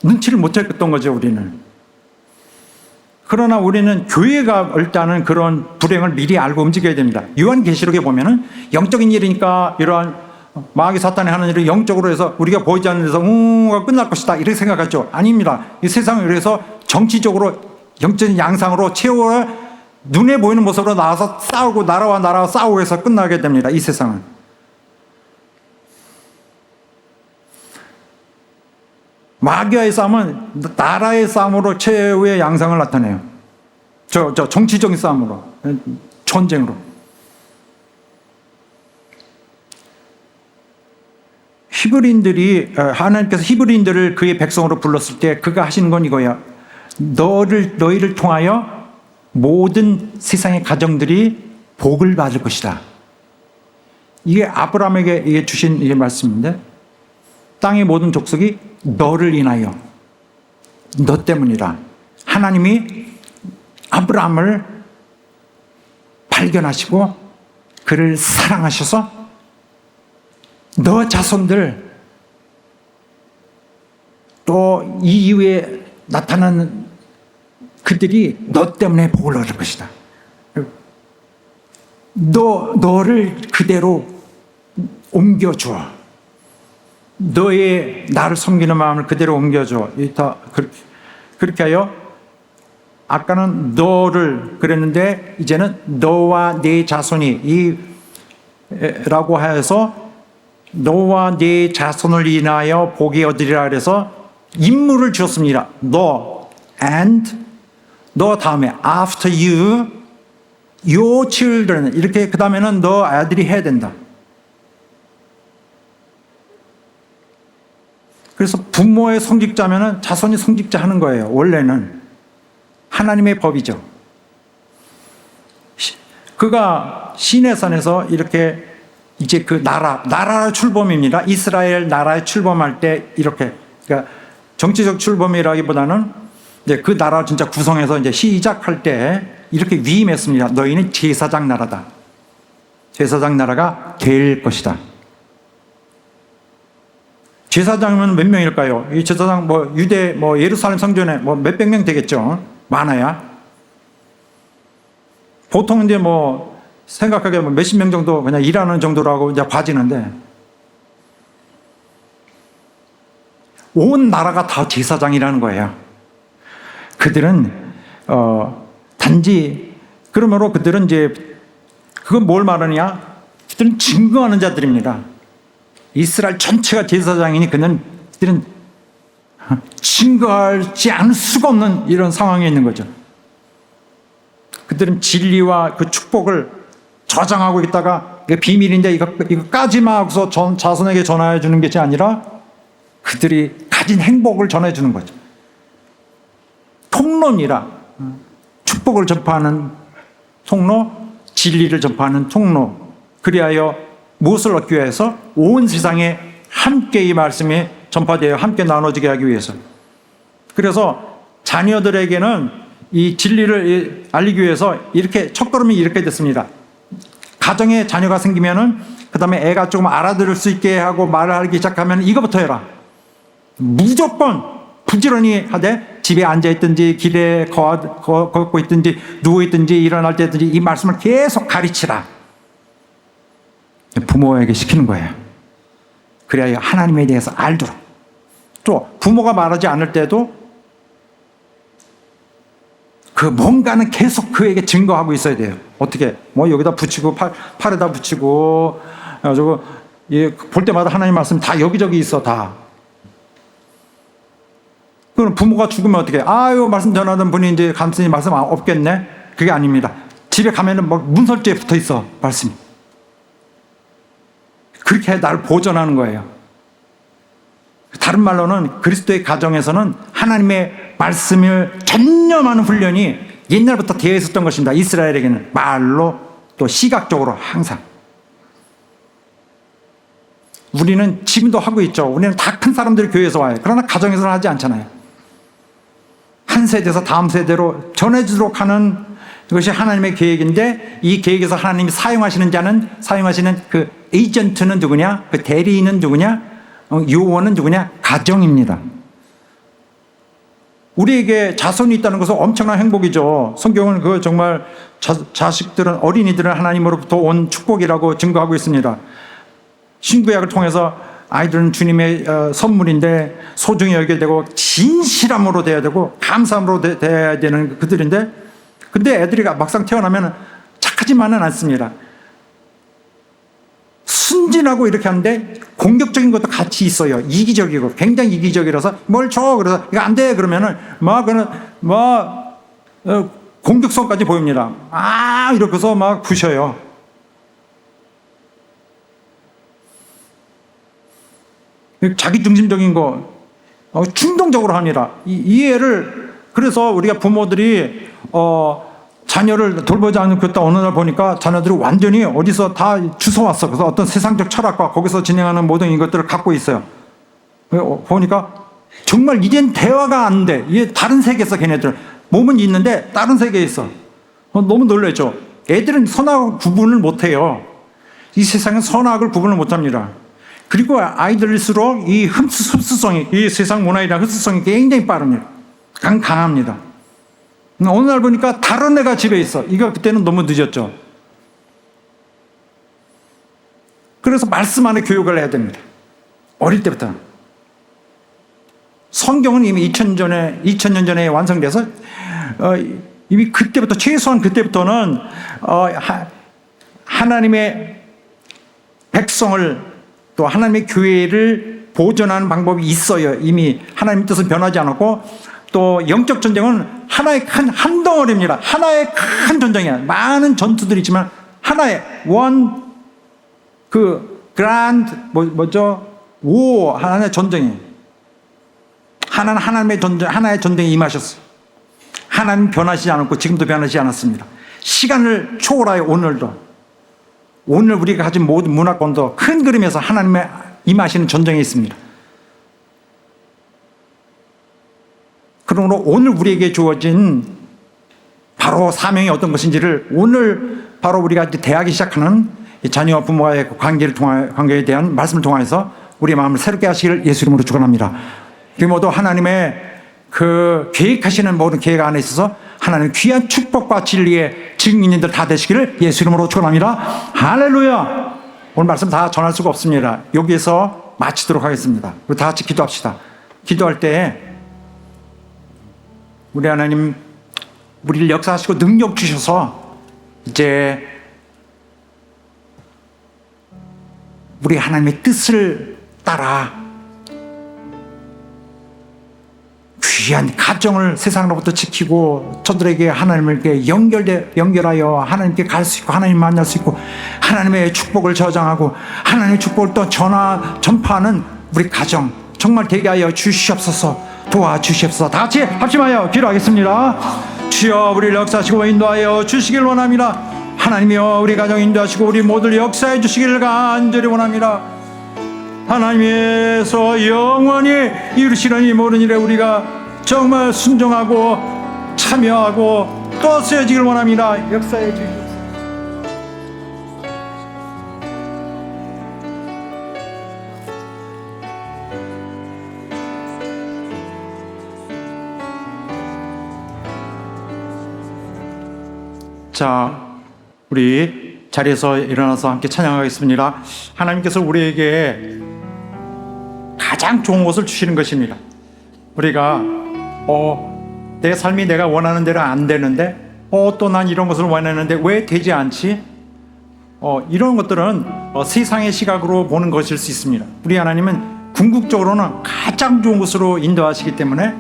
눈치를 못 챘던 거죠, 우리는. 그러나 우리는 교회가 일단은 그런 불행을 미리 알고 움직여야 됩니다. 요한계시록에 보면은 영적인 일이니까 이러한 마귀 사탄이 하는 일을 영적으로 해서 우리가 보이지 않는 데서 끝날 것이다 이렇게 생각하죠. 아닙니다. 이 세상을 그래서 정치적으로 영적인 양상으로 채워 눈에 보이는 모습으로 나와서 싸우고 나라와 싸우고 해서 끝나게 됩니다. 이 세상은. 마귀와의 싸움은 나라의 싸움으로 최후의 양상을 나타내요. 정치적인 싸움으로, 전쟁으로. 하나님께서 히브리인들을 그의 백성으로 불렀을 때 그가 하시는 건 이거야. 너희를 통하여 모든 세상의 가정들이 복을 받을 것이다. 이게 아브라함에게 주신 이 말씀인데, 땅의 모든 족속이 너를 인하여, 너 때문이라. 하나님이 아브라함을 발견하시고 그를 사랑하셔서 너 자손들 또 이 이후에 나타나는 그들이 너 때문에 복을 얻을 것이다. 너를 그대로 옮겨줘. 너의 나를 섬기는 마음을 그대로 옮겨줘. 그렇게 하여 아까는 너를 그랬는데 이제는 너와 네 자손이 라고 하여서 너와 네 자손을 인하여 복이 얻으리라 그래서 임무를 주었습니다. 너 and 너 다음에 after you your children 이렇게 그 다음에는 너 아들이 해야 된다. 그래서 부모의 성직자면은 자손이 성직자 하는 거예요. 원래는 하나님의 법이죠. 그가 시내산에서 이렇게 이제 그 나라의 출범입니다. 이스라엘 나라에 출범할 때 이렇게, 그러니까 정치적 출범이라기보다는 이제 그 나라 진짜 구성해서 이제 시작할 때 이렇게 위임했습니다. 너희는 제사장 나라다. 제사장 나라가 될 것이다. 제사장은 몇 명일까요? 이 제사장 유대 예루살렘 성전에 몇백 명 되겠죠. 많아야. 보통 이제 생각하기에 몇십 명 정도 그냥 일하는 정도라고 이제 봐지는데 온 나라가 다 제사장이라는 거예요. 그들은 단지 그러므로 그들은 이제 그건 뭘 말하느냐? 그들은 증거하는 자들입니다. 이스라엘 전체가 제사장이니 그들은 증거하지 않을 수가 없는 이런 상황에 있는 거죠. 그들은 진리와 그 축복을 저장하고 있다가 비밀인데 이거 까지 마 하고서 자손에게 전화해 주는 것이 아니라 그들이 가진 행복을 전해 주는 거죠. 통로니라. 축복을 전파하는 통로, 진리를 전파하는 통로. 그리하여 무엇을 얻기 위해서? 온 세상에 함께 이 말씀이 전파되어 함께 나눠지게 하기 위해서. 그래서 자녀들에게는 이 진리를 알리기 위해서 이렇게 첫걸음이 이렇게 됐습니다. 가정에 자녀가 생기면은 그다음에 애가 조금 알아들을 수 있게 하고 말을 하기 시작하면 이거부터 해라. 무조건 부지런히 하되 집에 앉아 있든지 길에 걷고 있든지 누워 있든지 일어날 때든지 이 말씀을 계속 가르치라. 부모에게 시키는 거예요. 그래야 하나님에 대해서 알도록. 또 부모가 말하지 않을 때도 그 뭔가는 계속 그에게 증거하고 있어야 돼요. 어떻게? 뭐 여기다 붙이고 팔에다 붙이고 저거 볼 때마다 하나님 말씀 다 여기저기 있어 다. 그럼 부모가 죽으면 어떻게? 아유 말씀 전하던 분이 이제 감사히 말씀 없겠네. 그게 아닙니다. 집에 가면은 뭐 문설주에 붙어 있어 말씀. 그렇게 나를 보존하는 거예요. 다른 말로는 그리스도의 가정에서는 하나님의 말씀을 전념하는 훈련이 옛날부터 되어 있었던 것입니다. 이스라엘에게는 말로 또 시각적으로 항상. 우리는 지금도 하고 있죠. 우리는 다 큰 사람들이 교회에서 와요. 그러나 가정에서는 하지 않잖아요. 한 세대에서 다음 세대로 전해지도록 하는 이것이 하나님의 계획인데 이 계획에서 하나님이 사용하시는 그 에이전트는 누구냐? 그 대리인은 누구냐? 요원은 누구냐? 가정입니다. 우리에게 자손이 있다는 것은 엄청난 행복이죠. 성경은 그 정말 자식들은 어린이들은 하나님으로부터 온 축복이라고 증거하고 있습니다. 신구약을 통해서 아이들은 주님의 선물인데 소중히 여겨야 되고 진실함으로 돼야 되고 감사함으로 돼야 되는 그들인데 근데 애들이 막상 태어나면 착하지만은 않습니다. 순진하고 이렇게 하는데 공격적인 것도 같이 있어요. 이기적이고 굉장히 이기적이라서 뭘 줘 그래서 이거 안 돼 그러면은 공격성까지 보입니다. 이렇게서 막 부셔요. 자기 중심적인 거 충동적으로 합니다. 이 애를 그래서 우리가 부모들이 자녀를 돌보지 않겠다 어느 날 보니까 자녀들이 완전히 어디서 다 주워왔어. 그래서 어떤 세상적 철학과 거기서 진행하는 모든 이것들을 갖고 있어요. 보니까 정말 이젠 대화가 안 돼. 이게 다른 세계에서 걔네들 몸은 있는데 다른 세계에 있어. 너무 놀랐죠. 애들은 선악 구분을 못해요. 이 세상은 선악을 구분을 못합니다. 그리고 아이들일수록 이 흡수성이 이 세상 문화에 대한 흡수성이 굉장히 빠릅니다. 강합니다. 어느 날 보니까 다른 애가 집에 있어. 이거 그때는 너무 늦었죠. 그래서 말씀 안에 교육을 해야 됩니다. 어릴 때부터. 성경은 이미 2000년 전에 완성돼서 이미 그때부터 최소한 그때부터는 하나님의 백성을 또 하나님의 교회를 보존하는 방법이 있어요. 이미 하나님의 뜻은 변하지 않았고 또 영적 전쟁은 하나의 큰 한 덩어리입니다. 하나의 큰 전쟁이야. 많은 전투들이 있지만 하나의 하나의 전쟁이에요. 하나님의 전쟁, 하나의 전쟁에 임하셨어요. 하나님 변하시지 않았고 지금도 변하지 않았습니다. 시간을 초월하여 오늘도. 오늘 우리가 가진 모든 문화권도 큰 그림에서 하나님의 임하시는 전쟁에 있습니다. 그러므로 오늘 우리에게 주어진 바로 사명이 어떤 것인지를 오늘 바로 우리가 이제 대하기 시작하는 자녀와 부모와의 관계에 대한 말씀을 통해서 우리의 마음을 새롭게 하시기를 예수 이름으로 축원합니다. 우리 모두 하나님의 그 계획하시는 모든 계획 안에 있어서 하나님 귀한 축복과 진리의 증인들 다 되시기를 예수 이름으로 축원합니다. 할렐루야. 오늘 말씀 다 전할 수가 없습니다. 여기에서 마치도록 하겠습니다. 우리 다 같이 기도합시다. 기도할 때 우리 하나님 우리를 역사하시고 능력 주셔서 이제 우리 하나님의 뜻을 따라 귀한 가정을 세상으로부터 지키고 저들에게 하나님께 연결하여 하나님께 갈 수 있고 하나님 만날 수 있고 하나님의 축복을 저장하고 하나님의 축복을 또 전파하는 우리 가정 정말 되게 하여 주시옵소서. 도와주시옵소서. 다 같이 합심하여 기도하겠습니다. 주여 우리를 역사하시고 인도하여 주시길 원합니다. 하나님이여 우리 가정 인도하시고 우리 모두를 역사해 주시기를 간절히 원합니다. 하나님께서 영원히 이루시는 이 모든 일에 우리가 정말 순종하고 참여하고 또 쓰여지길 원합니다. 역사해 주시옵소서. 자, 우리 자리에서 일어나서 함께 찬양하겠습니다. 하나님께서 우리에게 가장 좋은 것을 주시는 것입니다. 우리가 내 삶이 내가 원하는 대로 안 되는데 또 난 이런 것을 원했는데 왜 되지 않지? 이런 것들은 세상의 시각으로 보는 것일 수 있습니다. 우리 하나님은 궁극적으로는 가장 좋은 것으로 인도하시기 때문에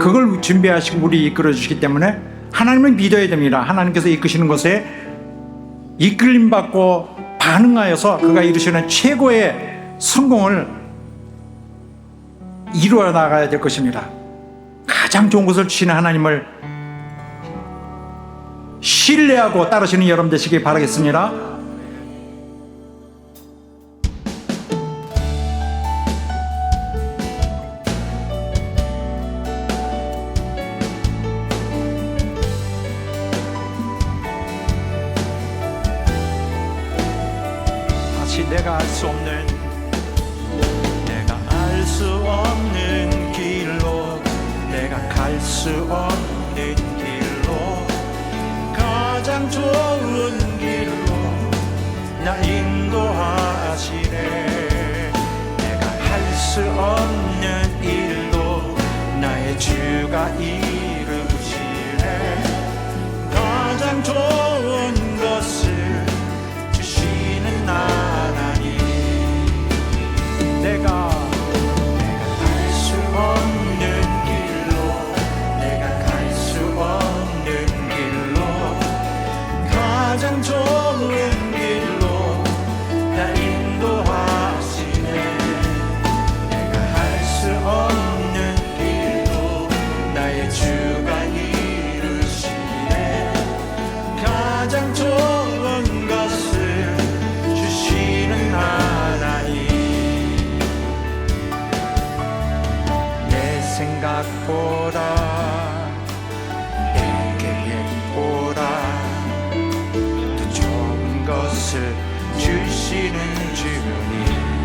그걸 준비하시고 우리 이끌어 주시기 때문에 하나님을 믿어야 됩니다. 하나님께서 이끄시는 것에 이끌림 받고 반응하여서 그가 이루시는 최고의 성공을 이루어 나가야 될 것입니다. 가장 좋은 것을 주시는 하나님을 신뢰하고 따르시는 여러분 되시길 바라겠습니다. 다시 내가 알 수 없는 길로 내가 갈 수 없는 길로 가장 좋은 길로 나 인도하시네. 내가 할 수 없는 일도 나의 주가 이루시네. 가장 좋은 것을 주시는 하나님. 내가 가장 좋은 길로 나 인도하시네. 내가 할 수 없는 길로 나의 주가 이루시네. 가장 좋은 것을 주시는 하나님. 내 생각보다 주시는 주님.